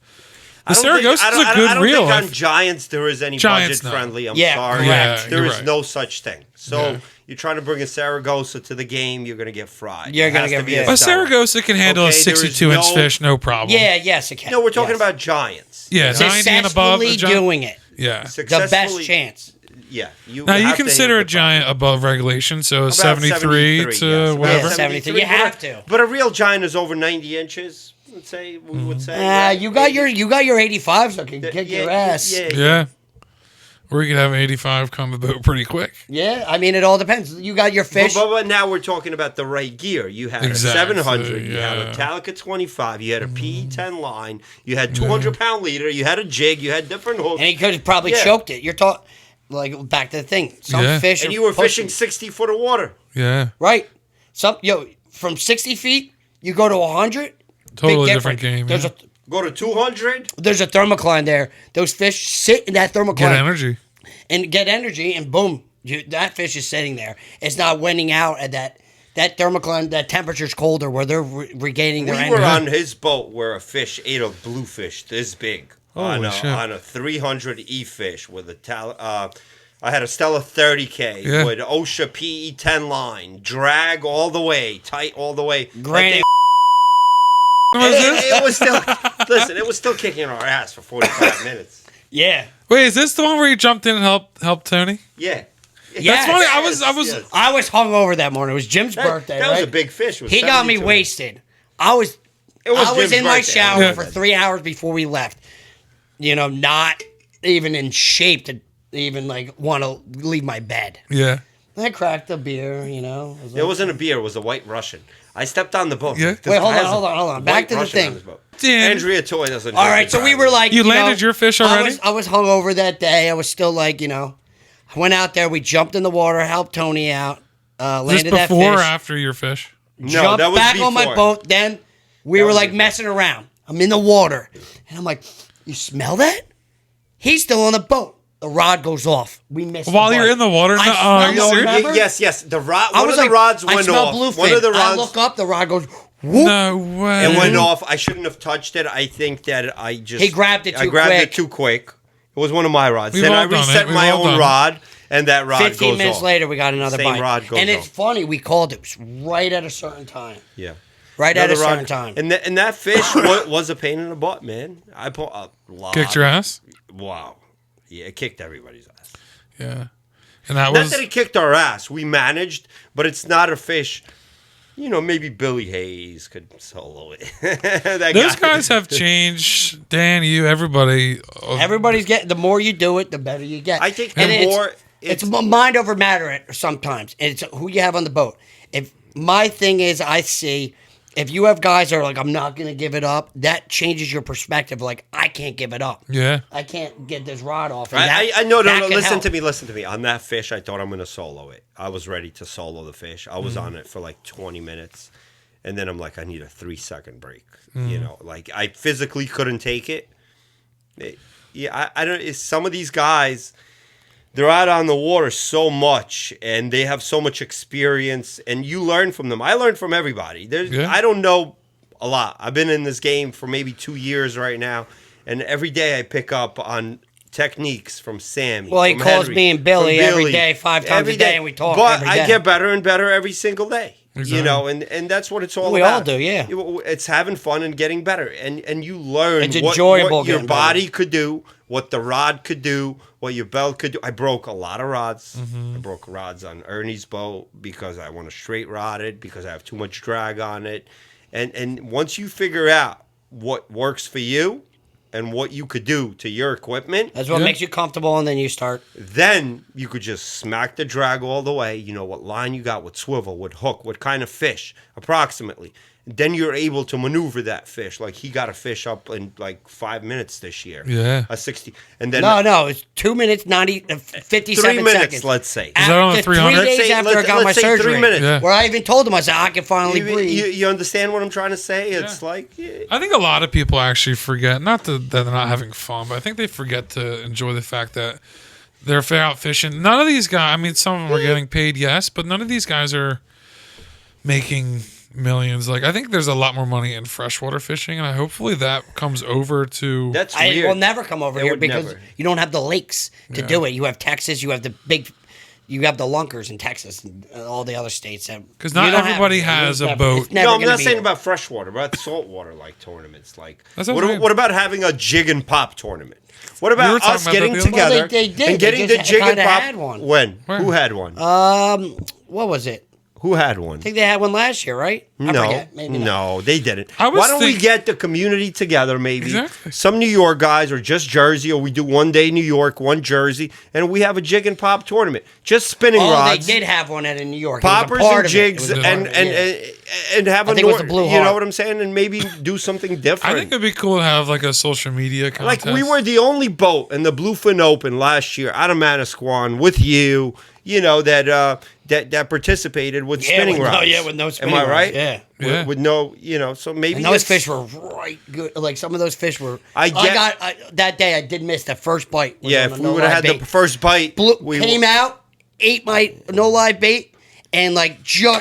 I don't Saragossa think- is a I good don't reel. think on Giants there is any Giants, budget no. friendly. I'm Yeah, sorry. correct. There you're is right. no such thing. So Yeah. you're trying to bring a Saragossa to the game, you're going to get fried. You're It gonna has to get- be yeah. a A seller. Saragossa can handle a Okay, there is 62-inch no- fish, no problem. Yeah, yes, it can. No, we're talking Yes. about Giants. Yeah, 90 and above. Successfully doing it. Yeah. The best chance. Yeah. Now, you have to consider hit a the giant above regulation, so About 73 yes. to About whatever. Yeah, 73. You but have a- to. But a real giant is over 90 inches. Let's say we would say. right? You got your 85, so it can kick your ass. Yeah. Yeah. Or you could have an 85 come to the boat pretty quick. Yeah, I mean, it all depends. You got your fish. But now we're talking about the right gear. You had Exactly, a 700, you had yeah. a Talica 25, you had a PE10 line, you had 200-pound leader, you had a jig, you had different hooks. And he could have probably Yeah. choked it. You're talking, like, back to the thing. Some Yeah. fish And are you were pushing. fishing 60 foot of water. Yeah. Right. From 60 feet, you go to 100. Totally big different difference. game. There's Yeah. Go to 200. there's a thermocline there. Those fish sit in that Get thermocline energy. and get energy, and boom, that fish is sitting there. It's not winning out at that thermocline. That temperature's colder where they're regaining their We energy. were on his boat where a fish ate a bluefish this big on Holy shit. a 300 E fish with a I had a Stella 30K Yeah. with OSHA PE10 line, drag all the way, tight all the way. Granny. What was this? It was still listen. It was still kicking our ass for 45 minutes. Yeah. Wait, is this the one where you jumped in and helped Tony? Yeah. Yes. That's funny. Yes, I was. yes. I was hungover that morning. It was Jim's birthday. That was right? a big fish. It was He got me 72. wasted. I was Jim's in my birthday. shower Yeah. for 3 hours before we left. Not even in shape to even want to leave my bed. Yeah. I cracked a beer. Was It like- wasn't a beer. It was a White Russian. I stepped on the boat. Yeah. This Wait, hold guy on, has a hold on. Back White to the Russian on thing. his boat. Dan. Andrea Toy doesn't. All drink right, and so we drive. were like, You landed your fish already? I was hungover that day. I was still I went out there. We jumped in the water, helped Tony out, This landed that before or fish. after your fish? No, Jumped that was back on my before. boat. Then we That were was like before. messing around. I'm in the water, and I'm like, "You smell that?" He's still on the boat. The rod goes off. We missed. While the you're bite. in the water? I No, are you smelled- serious? remember? Yes. The rod. I One was of the like, rods I went smell off. bluefin. One of the I rods. look up. The rod goes. Whoop. No way. It went off. I shouldn't have touched it. I think that I just. He grabbed it I too grabbed quick. it too quick. It was one of my rods. We've Then I all done it. reset We've my all done own it. rod, and that rod 15 goes minutes off. later, we got another Same bite. rod goes and it's off. funny. We called it. It was right at a certain time. Yeah. Right at a Another rod. certain time. And that fish was a pain in the butt, man. I put a lot. Kicked your ass? Wow. Yeah, it kicked everybody's ass. Yeah. And that Not was. that it kicked our ass. We managed, but it's not a fish. Maybe Billy Hayes could solo it. That Those guy. guys have changed. Dan, you, everybody. Everybody's getting. The more you do it, the better you get. I think And the more it's mind over matter sometimes. It's who you have on the boat. If my thing is, I see if you have guys that are like, I'm not going to give it up, that changes your perspective. Like, I can't give it up. Yeah. I can't get this rod off. And I know. that No. can Listen help. to me. On that fish, I thought I'm going to solo it. I was ready to solo the fish. I was on it for like 20 minutes, and then I'm like, I need a 3-second break. Like I physically couldn't take it. I don't. It's some of these guys. They're out on the water so much, and they have so much experience, and you learn from them. I learn from everybody. Yeah. I don't know a lot. I've been in this game for maybe 2 years right now, and every day I pick up on techniques from Sammy. Well, he from calls Henry, me and Billy from every day, 5 times every a day, and we talk But every I day. get better and better every single day. You know, and that's what it's all We about. all do, yeah. It's having fun and getting better, and you learn It's what enjoyable your getting body better. could do, what the rod could do, what your belt could do. I broke a lot of rods. Mm-hmm. I broke rods on Ernie's boat because I want to straight rod it because I have too much drag on it, and once you figure out what works for you and what you could do to your equipment, That's what makes you comfortable, and then you start. then you could just smack the drag all the way. You know what line you got, what swivel, what hook, what kind of fish, approximately. Then you're able to maneuver that fish. Like he got a fish up in like 5 minutes this year. Yeah. A 60. And then No, it's 2 minutes, 57 3 minutes, seconds. let's say. Is that on the After 300? 3 days after I got my let's say surgery. 3 minutes. Yeah. Where I even told him, I said, I can finally breathe. You understand what I'm trying to say? It's like, I think a lot of people actually forget, not that they're not having fun, but I think they forget to enjoy the fact that they're out fishing. None of these guys, I mean, some of them are getting paid, yes, but none of these guys are making millions. Like, I think there's a lot more money in freshwater fishing, and hopefully that comes over to. that's I weird. will never come over It here would because never. you don't have the lakes to do it. You have Texas, you have the lunkers in Texas and all the other states. Because not everybody has a boat. No, I'm not saying about freshwater, but saltwater like tournaments. Like, That's what I'm saying. what about having a jig and pop tournament? What We were about talking us about getting that the other day. together Well, they did. and getting They the just jig and kinda pop? had one. When? Where? Who had one? What was it? Who had one? I think they had one last year, right? I No, forget. Maybe not. no, they didn't. I was Why don't we think- get the community together, maybe? Exactly. Some New York guys, or just Jersey, or we do one day New York, one Jersey, and we have a jig and pop tournament. Just spinning Oh, rods, they did have one at in New York. It was a poppers part and of it. It jigs, was a part and of it, yeah. and have I a think it was the Blue you know Heart. what I'm saying, and maybe do something different. I think it'd be cool to have like a social media contest. Like we were the only boat in the Bluefin Open last year out of Manasquan with you, you know, that participated with spinning rods. With no spinning Am I rods, right? yeah. Yeah. With no, you know, so maybe And those it's- fish were right good. Like some of those fish were. I get- That day I did miss the first bite. Was Yeah, on if a we would have had no-live the bait. first bite, Came out, ate my no live bait, and like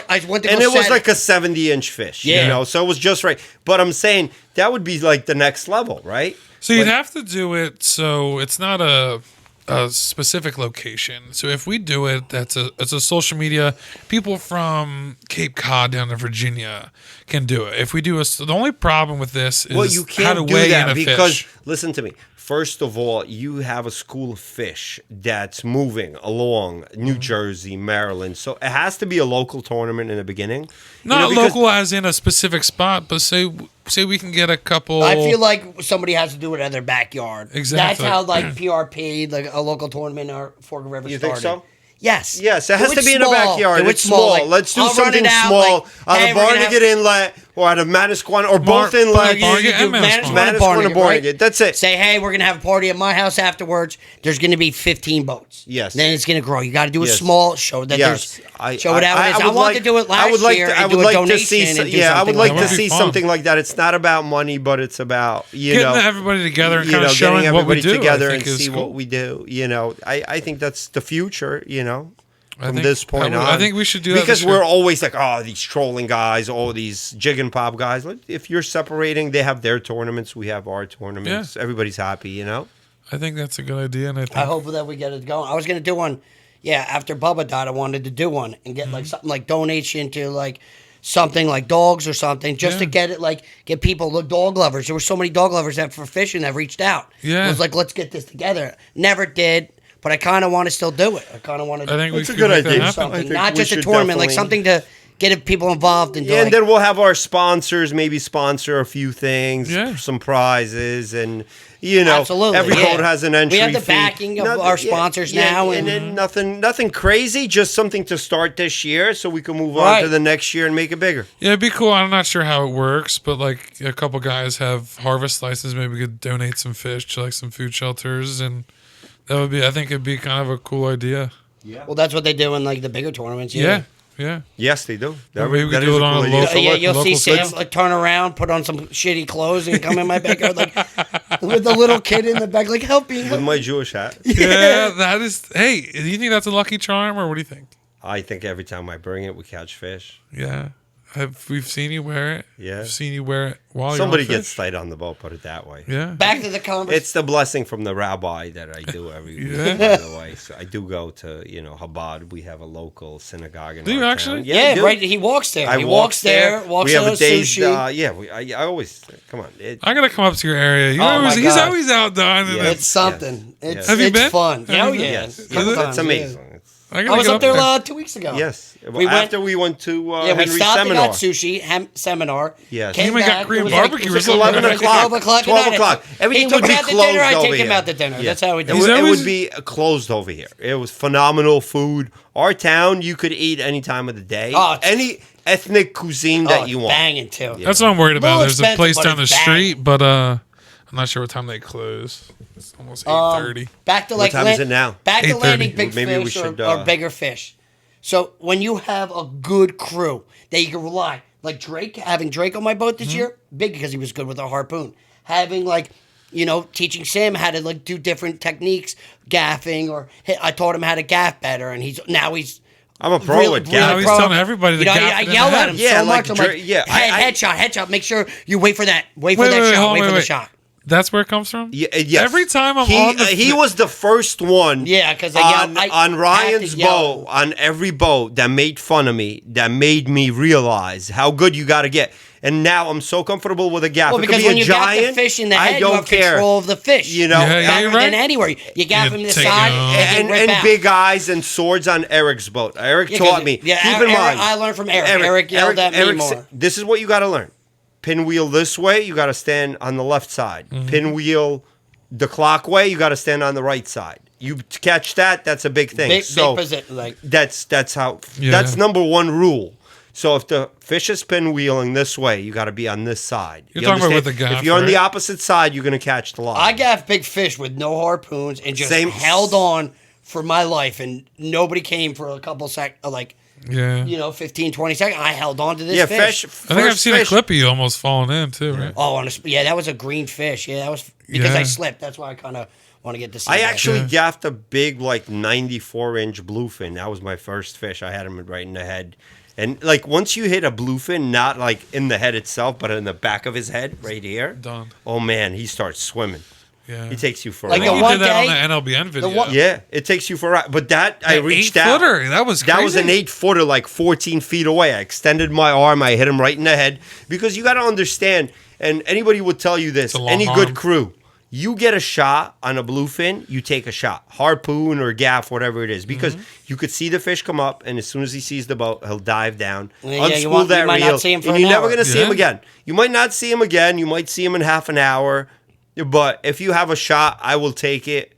I went to go and it was set like a 70-inch fish, you Yeah. know, so it was just right. But I'm saying that would be like the next level, right? So you'd have to do it so it's not a specific location. So if we do it, it's a social media. People from Cape Cod down to Virginia can do it. If we do the only problem with this is Well, you how to can't do weigh in that a because fish. listen to me. First of all, you have a school of fish that's moving along New Mm-hmm. Jersey, Maryland. So it has to be a local tournament in the beginning. Not because- local as in a specific spot, but say we can get a couple. I feel like somebody has to do it in their backyard. Exactly. That's how like PRP, like a local tournament or Fork River You started. think so? Yes. Yes, it Do has to be in the backyard. Do it It's small. Like, Let's do I'll run something it out, small like, out hey, of we're gonna Barnegat Inlet or out of Manasquan or both inlets. Barnegat and Manasquan. Manasquan and Barnegat. That's it. Say, hey, we're gonna have a party at my house afterwards. There's gonna be 15 boats. Yes. Then it's gonna grow. You got to do it Yes. small. Show that Yes, there's. Show it how it is. I would wanted to do it last year and do a donation and do I something would that. like to That would see be fun. something like that. It's not about money, but it's about getting everybody together and kind of showing getting what we everybody do. together I and think is see cool. what we do. You know, I think that's the future. You know. I From think- this point on, I think we should do that because this year. we're always like, oh, these trolling guys, all these jig and pop guys. If you're separating, they have their tournaments, we have our tournaments. Yeah. Everybody's happy, you know. I think that's a good idea, and I think I hope that we get it going. I was gonna do one. Yeah, after Bubba died, I wanted to do one and get like something like donation to like something like dogs or something, just to Yeah. get it like get people the dog lovers. There were so many dog lovers that for fishing that reached out. Yeah. I was like, let's get this together. Never did. But I kind of want to still do it. I kind of want to. I think we That's a could good make that idea. happen. I something, think not we just a should tournament, like definitely- something to get people involved and do. Yeah, like, and then we'll have our sponsors maybe sponsor a few things, Yeah. some prizes, and you know, Absolutely, every yeah. boat has an entry We have the fee. backing of our sponsors now, and then nothing crazy, just something to start this year, so we can move on Right. to the next year and make it bigger. Yeah, it'd be cool. I'm not sure how it works, but like a couple guys have harvest licenses. Maybe we could donate some fish to like some food shelters, and that would be. I think it'd be kind of a cool idea. well, that's what they do in like the bigger tournaments. Yeah, yeah. Yes, they do. Well, maybe we that could do is it a on cool a idea. local- So Yeah, look, you'll see local Sam kids. like turn around, put on some shitty clothes, and come in my backyard like with the little kid in the back, like help me. with my Jewish hat. Yeah, that is. Hey, do you think that's a lucky charm, or what do you think? I think every time I bring it, we catch fish. Yeah, We've seen you wear it. Yeah. We've seen you wear it while Somebody you're on gets fish. tight on the boat, put it that way. Yeah. Back to the conversation. It's the blessing from the rabbi that I do every Yeah. week, by the way. So I do go to, Chabad. We have a local synagogue in Do you our actually? town. I Yeah, do. right. He walks there. I He walks there. Walks we have on a day's, sushi. I always, come on. I gotta come up to your area. Oh, my He's God. always out done. Yeah. It's something. It's Have you been? fun. Have Oh you been? yeah, Yes, Couple yes, times, it's yeah. amazing. I I was go up there 2 weeks ago. Yes. We went- After we went to Yeah, we Henry's stopped seminar. and got sushi seminar. Yes. Came You even got back, Korean it was barbecue it or was something. 11 like o'clock. 12 o'clock. 12 at night. o'clock. Everything he took would me be out to dinner. closed I over take him here. out to dinner. Yeah. That's how we do He's it. It always- would be closed over here. It was phenomenal food. Our town, you could eat any time of the day. Oh, it's- any ethnic cuisine Oh, that it's you want. banging too. That's what I'm worried about. Little There's a expensive, place but down the it's street, but I'm not sure what time they close. It's almost 8:30. Back to like time is it now? Back to 8:30. landing big Maybe we fish should, or bigger fish. So when you have a good crew that you can rely, like Drake, having Drake on my boat this year, big because he was good with a harpoon. Having teaching Sam how to do different techniques, gaffing, or I taught him how to gaff better, and he's I'm a pro at Now gaff. he's telling everybody to gaff I it in yell the at head. him Yeah, so like much. I'm Drake- yeah, headshot. Make sure you wait for that. Wait for Wait, that wait, shot. hold on, Wait for the wait. shot. That's where it comes from? Yes. Every time I'm he, on the he was the first one. Yeah, 'cause I on, yell- I on have Ryan's to yell. boat, on every boat that made fun of me, that made me realize how good you got to get. And now I'm so comfortable with a gaff. Well, It could because be when a you gaff giant, the fish in the I head, you don't have care. control of the fish. You know, Yeah, Better you're than right. anywhere. You gaff You him to the take side it and, and rip out. big eyes and swords on Eric's boat. Eric Yeah, taught 'cause- me. yeah, Keep in Eric- mind. I learned from Eric. Eric yelled at me more. This is what you got to learn. Pinwheel this way, you got to stand on the left side. Pinwheel the clock way, you got to stand on the right side. You catch that, that's a big thing. Big So position, that's how. Yeah. That's number one rule. So if the fish is pinwheeling this way, you got to be on this side. You're You talking about understand? with the gaff, If you're on the right? opposite side, you're going to catch the line. I gaff big fish with no harpoons and just Same- held on for my life, and nobody came for a couple Yeah. 15, 20 seconds. I held on to this Yeah, fish. fish. I think I've first seen a fish- clip of you almost falling in, too, right? Oh, that was a green fish. Yeah, that was because Yeah. I slipped. That's why I kind of want to get to see I that. actually gaffed a big 94-inch bluefin. That was my first fish. I had him right in the head. And once you hit a bluefin, not in the head itself, but in the back of his head, right here. Done. Oh man, he starts swimming. Yeah. He takes you for Like a I think ride. you one did that day- on the NLBN video. one- Yeah, it takes you for a ride. But I reached out. 8-footer. That was crazy. That was an 8-footer, 14 feet away. I extended my arm. I hit him right in the head. Because you got to understand, and anybody would tell you this, a long any good arm. crew, you get a shot on a bluefin, you take a shot. Harpoon or gaff, whatever it is. Because you could see the fish come up, and as soon as he sees the boat, he'll dive down, Yeah, you unspool that might reel, not see him for and an you're never hour. going to see him Yeah. again. You might not see him again. You might see him in half an hour. But if you have a shot, I will take it.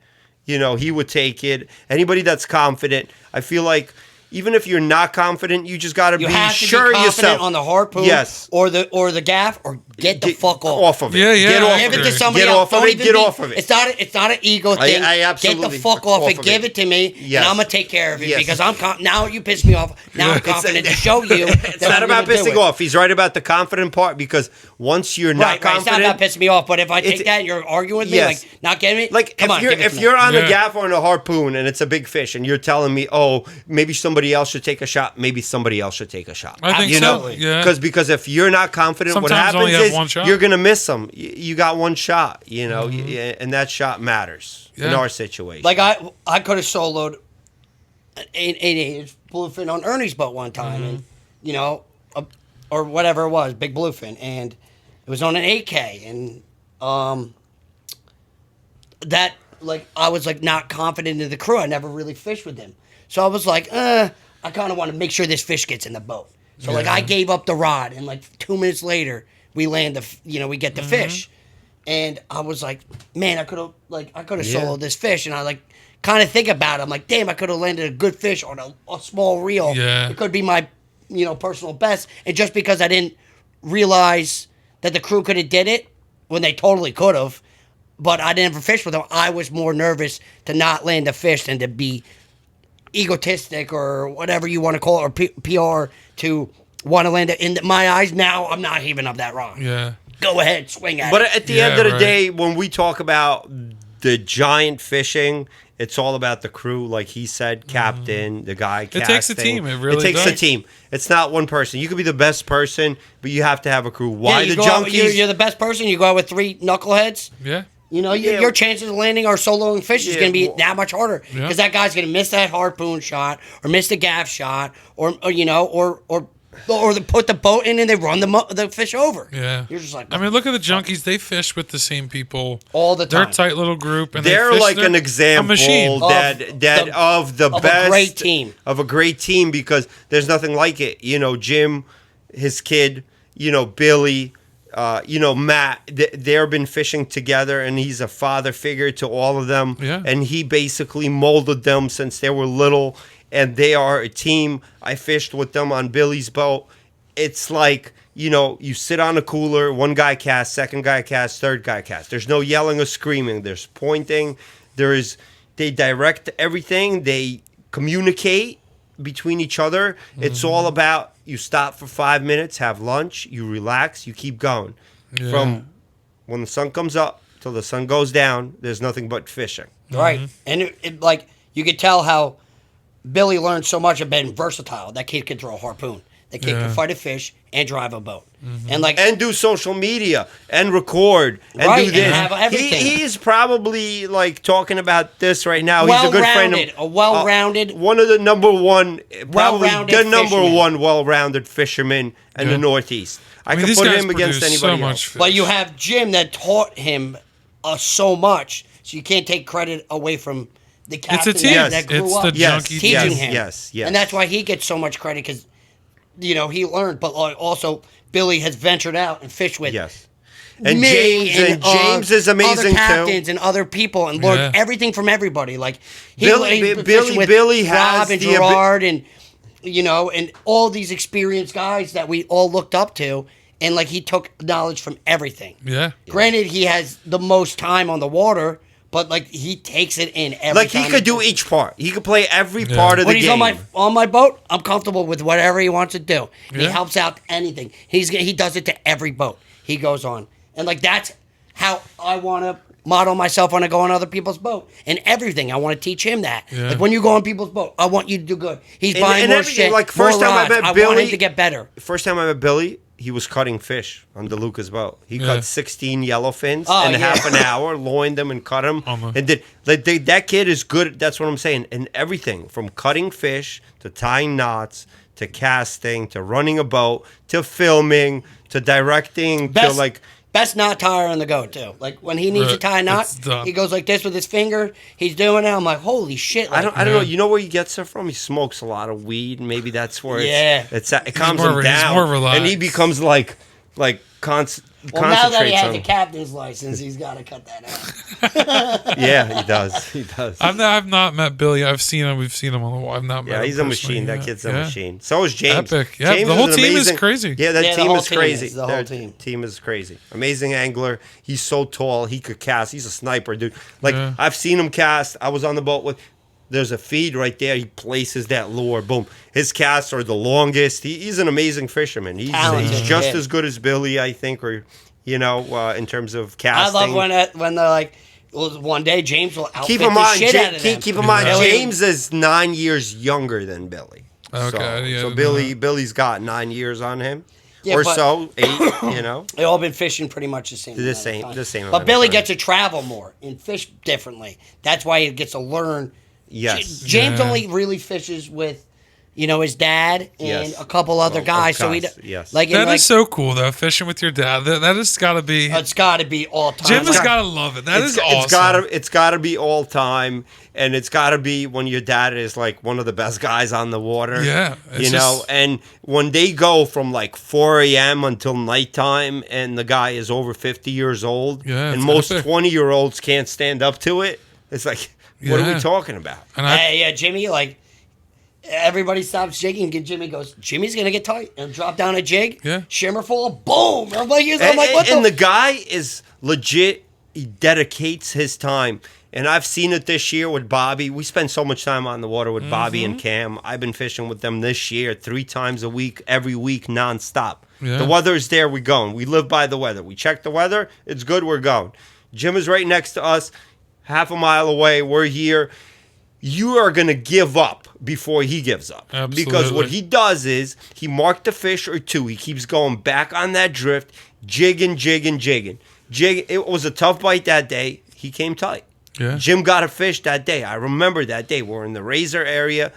He would take it. Anybody that's confident, I feel like even if you're not confident, you just got to be You have to sure be confident yourself. on the harpoon, Yes. or the gaff, or get the fuck off. of it. Yeah, yeah, Get I off Give of it agree. to it. somebody Get else. off of Don't it. even Get be- off of it. It's not an ego thing. I Get absolutely the fuck off off it. of Give it. it to me, Yes. and I'm gonna take care of it Yes. because now you piss me off. Now I'm confident to show you. It's not about pissing off. He's right about the confident part because once you're not Right, it's not confident, about pissing me off. But if I take It's- that and you're arguing with me, Yes. not getting me, like come on, give it if to me. you're on Yeah. a gaff or on a harpoon and it's a big fish and you're telling me, oh, maybe somebody else should take a shot, maybe somebody else should take a shot. I think you so. know, Yeah. because if you're not confident, what Sometimes happens only have is one shot. you're gonna miss them. You got one shot, and that shot matters in Yeah. our situation. Like I could have soloed an 8 bluefin on Ernie's boat one time, and or whatever it was, big bluefin, and it was on an 8K, and that I was not confident in the crew. I never really fished with them, so I was like, I kind of want to make sure this fish gets in the boat. So I gave up the rod, and 2 minutes later we land we get the fish. And I was like, man, I could have soloed this fish, and I kind of think about it. I'm like, damn, I could have landed a good fish on a small reel. Yeah. It could be my personal best. And just because I didn't realize that the crew could have did it when they totally could have, but I didn't ever fish with them, I was more nervous to not land a fish than to be egotistic or whatever you want to call it, or PR to want to land it. In my eyes, now I'm not heaving up that rod. Yeah. Go ahead, swing at But it. at the Yeah, end of the right. day, when we talk about the giant fishing It's all about the crew, like he said, captain, the guy casting. It takes a team. It really takes does. a team. It's not one person. You could be the best person, but you have to have a crew. Why you the go out- junkies? you're the best person. You go out with 3 knuckleheads. Yeah. You know, Yeah. your chances of landing or soloing fish is Yeah, going to be well- that much harder Yeah. because that guy's going to miss that harpoon shot or miss the gaff shot or they put the boat in and they run the fish over. Yeah. You're just like, I mean, look at the junkies. They fish with the same people all the They're time. a tight little group, and They're they fish. like They're an example a machine. of the a best great team. of a great team because there's nothing like it. You know, Jim, his kid, you know, Billy, Matt. They've been fishing together, and he's a father figure to all of them. Yeah. And he basically molded them since they were little, and they are a team. I fished with them on Billy's boat. It's like, you sit on a cooler, one guy casts, second guy casts, third guy casts. There's no yelling or screaming. There's pointing. They direct everything. They communicate between each other. It's all about you stop for 5 minutes, have lunch, you relax, you keep going. Yeah. From when the sun comes up till the sun goes down, there's nothing but fishing. Right. And it like you could tell how Billy learned so much of being versatile. That kid could throw a harpoon. That kid could fight a fish and drive a boat. And do social media and record and Right, do and this. have everything. He is probably like talking about this right now. He's a good friend of well-rounded, one of the number one, probably well-rounded the number fisherman. one well-rounded fisherman in the Northeast. I mean, could these put guys him against produce anybody so else. much fish. But you have Jim that taught him so much, so you can't take credit away from the captain team. that grew It's up the Yes, junkie teaching team. him. Yes. And that's why he gets so much credit because, he learned. But also, Billy has ventured out and fished with Yes. And me James is amazing other captains too. and other people and learned Yeah. everything from everybody. Like Billy has Rob and the Gerard and and all these experienced guys that we all looked up to, and like he took knowledge from everything. Yeah. Granted, he has the most time on the water, but like he takes it in every Like he time could do each part. He could play every Yeah. part of when the he's game. on my boat, I'm comfortable with whatever he wants to do. He Yeah. helps out anything. He does it to every boat he goes on, and like that's how I want to model myself when I go on other people's boat and everything. I want to teach him that. Yeah. Like when you go on people's boat, I want you to do good. He's buying and more everything, shit. like, first more time I rods. met want Billy- him to get better. First time I met Billy, he was cutting fish on DeLuca's boat. He Yeah. cut 16 yellowfins Oh, in yeah. half an hour, loined them and cut them. Almost. And that kid is good. That's what I'm saying. And everything from cutting fish to tying knots to casting to running a boat to filming to directing to like. Best knot tire on the go too. Like when he needs to Right. tie a knot, It's done. he goes like this with his finger. He's doing it. I'm like, holy shit! Like, I don't know. You know where he gets it from? He smokes a lot of weed. Maybe that's where Yeah. it calms more- him he's down. more relaxed. And he becomes like Well, now that he concentrates has on. a captain's license, he's got to cut that out. Yeah, he does. He does. I've not met Billy. I've seen him. We've seen him on the wall. I've not met Yeah, him he's a personally machine. That yet. kid's a Yeah. machine. So is James. Epic. Yeah, James the whole an team is amazing- crazy. Yeah, that Yeah, the team whole is team crazy. is, the whole Their team. team is crazy. Amazing angler. He's so tall. He could cast. He's a sniper, dude. Like, Yeah. I've seen him cast. I was on the boat with. There's a feed right there. He places that lure. Boom. His casts are the longest. He's an amazing fisherman. He's Talented just kid. as good as Billy, I think, or in terms of I casting. love when they're like, well, one day James will outfit Keep the in mind, shit out of them. keep in mind, Yeah. James is 9 years younger than Billy. Okay, so, yeah, I so didn't know Billy's got 9 years on him, Yeah, or but- so 8. They've all been fishing pretty much the same. The amount of same- time. the same amount But of Billy time. gets to travel more and fish differently. That's why he gets to learn. Yes. James Yeah. only really fishes with, his dad and Yes. a couple other Of guys. So he, course, yes. like, That and, like, is so cool though. Fishing with your dad. That has got to be. it's got to be all time. Jim has Like, got to love it. That is awesome. It's gotta be all time, and it's gotta be when your dad is like one of the best guys on the water. Yeah, it's And when they go from like 4 a.m. until nighttime, and the guy is over 50 years old, Yeah, and it's most epic. 20-year-olds can't stand up to it. It's like, what are Yeah. we talking about? And I, yeah, Jimmy, like, everybody stops jigging, and Jimmy goes, Jimmy's going to get tight. And drop down a jig, Yeah. shimmer fall, boom. I'm like, And, what and the the guy is legit. He dedicates his time. And I've seen it this year with Bobby. We spend so much time on the water with Bobby and Cam. I've been fishing with them this year 3 times a week, every week, nonstop. Yeah. The weather is there, we're going. We live by the weather. We check the weather, it's good, we're going. Jim is right next to us, half a mile away. We're here. you are going to give up before he gives up. Absolutely. Because what he does is he marked a fish or two. He keeps going back on that drift, jigging. It was a tough bite that day. He came tight. Yeah. Jim got a fish that day. I remember that day. We're in the Razor area,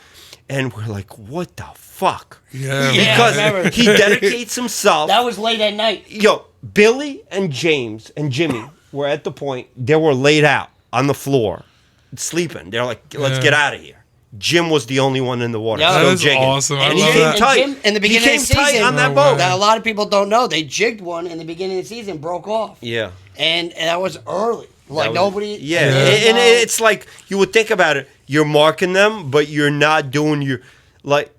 and we're like, what the fuck? Yeah. Because I remember. he dedicates himself. That was late at night. Yo, Billy and James and Jimmy were at the point. They were laid out on the floor, sleeping. They're like, let's get out of here. Jim was the only one in the water. Yeah. Still That is jigging. awesome. I And he love came that. tight. Jim, in the beginning he came of the tight season, on that No boat. way. that a lot of people don't know. They jigged one in the beginning of the season, broke off. Yeah. And that was early. Like, That was- nobody. Yeah. Yeah. And it's like, you would think about it. You're marking them, but you're not doing your, like,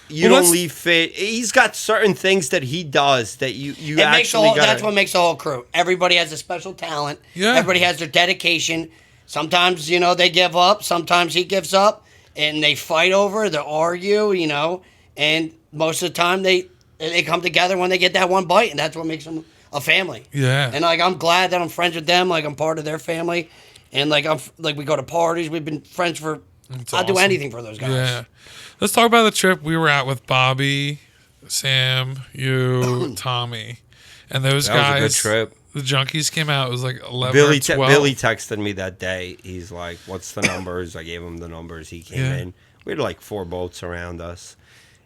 you Well, don't let's- leave fit. He's got certain things that he does that you It makes the actually whole, got. that's what makes the whole crew. Everybody has a special talent. Yeah. Everybody has their dedication. Sometimes, they give up. Sometimes he gives up. And they fight over it. They argue, And most of the time, they come together when they get that one bite. And that's what makes them a family. Yeah. And, I'm glad that I'm friends with them. Like, I'm part of their family. And, we go to parties. We've been friends for... That's I'll do awesome. anything for those guys. Yeah. Let's talk about the trip we were at with Bobby, Sam, you, Tommy. And those That was a guys. good trip. The junkies came out. It was like 11 Billy, or 12. Billy texted me that day. He's like, what's the numbers? I gave him the numbers. He came Yeah. in. We had like 4 boats around us.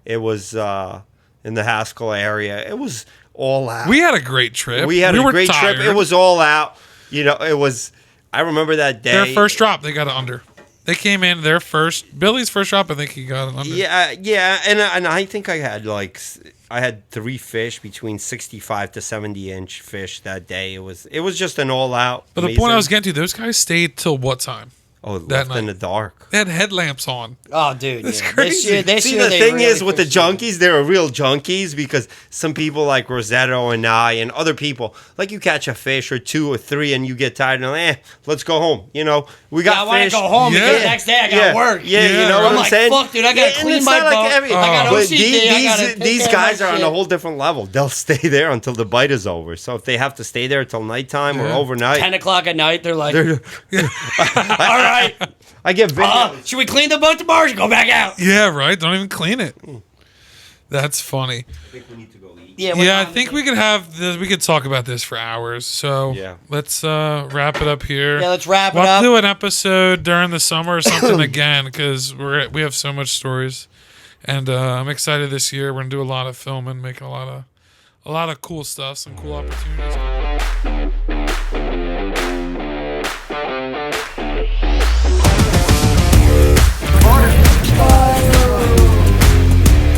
It was in the Haskell area. It was all out. We had a great trip. We had a were great tired. trip. It was all out. It was, I remember that day. Their first drop, they got it under. They came in, Billy's first drop, I think he got it under. Yeah. And I think I had 3 fish between 65 to 70 inch fish that day. It was just an all out. But the point I was getting to, those guys stayed till what time? left night. in the dark. They had headlamps on. Oh, dude. That's yeah. crazy. This See, year the they thing really is with the pushed it. junkies, they're real junkies because some people like Rosetto and I and other people, like you catch a fish or 2 or 3 and you get tired and let's go home. We got I want to fish. go home because Yeah. the next day I got work. Yeah, you Yeah. know what I'm I'm like, saying? fuck, dude, I gotta and clean it's my not boat. every- I got But OCD. I gotta take these care of guys my are on a shit. whole different level. They'll stay there until the bite is over. So if they have to stay there until nighttime or Yeah. overnight, 10 o'clock at night, they're like, they're- all right, I get videos. should we clean the boat tomorrow or should we go back out? Yeah, right? Don't even clean it. That's funny. I think we need to go eat. Yeah, Yeah, I think we could have this. We could talk about this for hours. So Yeah. let's wrap it up here. Yeah, let's wrap it We'll have up. to do an episode during the summer or something again because we have so much stories, and I'm excited this year. We're gonna do a lot of filming, making a lot of cool stuff, some cool opportunities.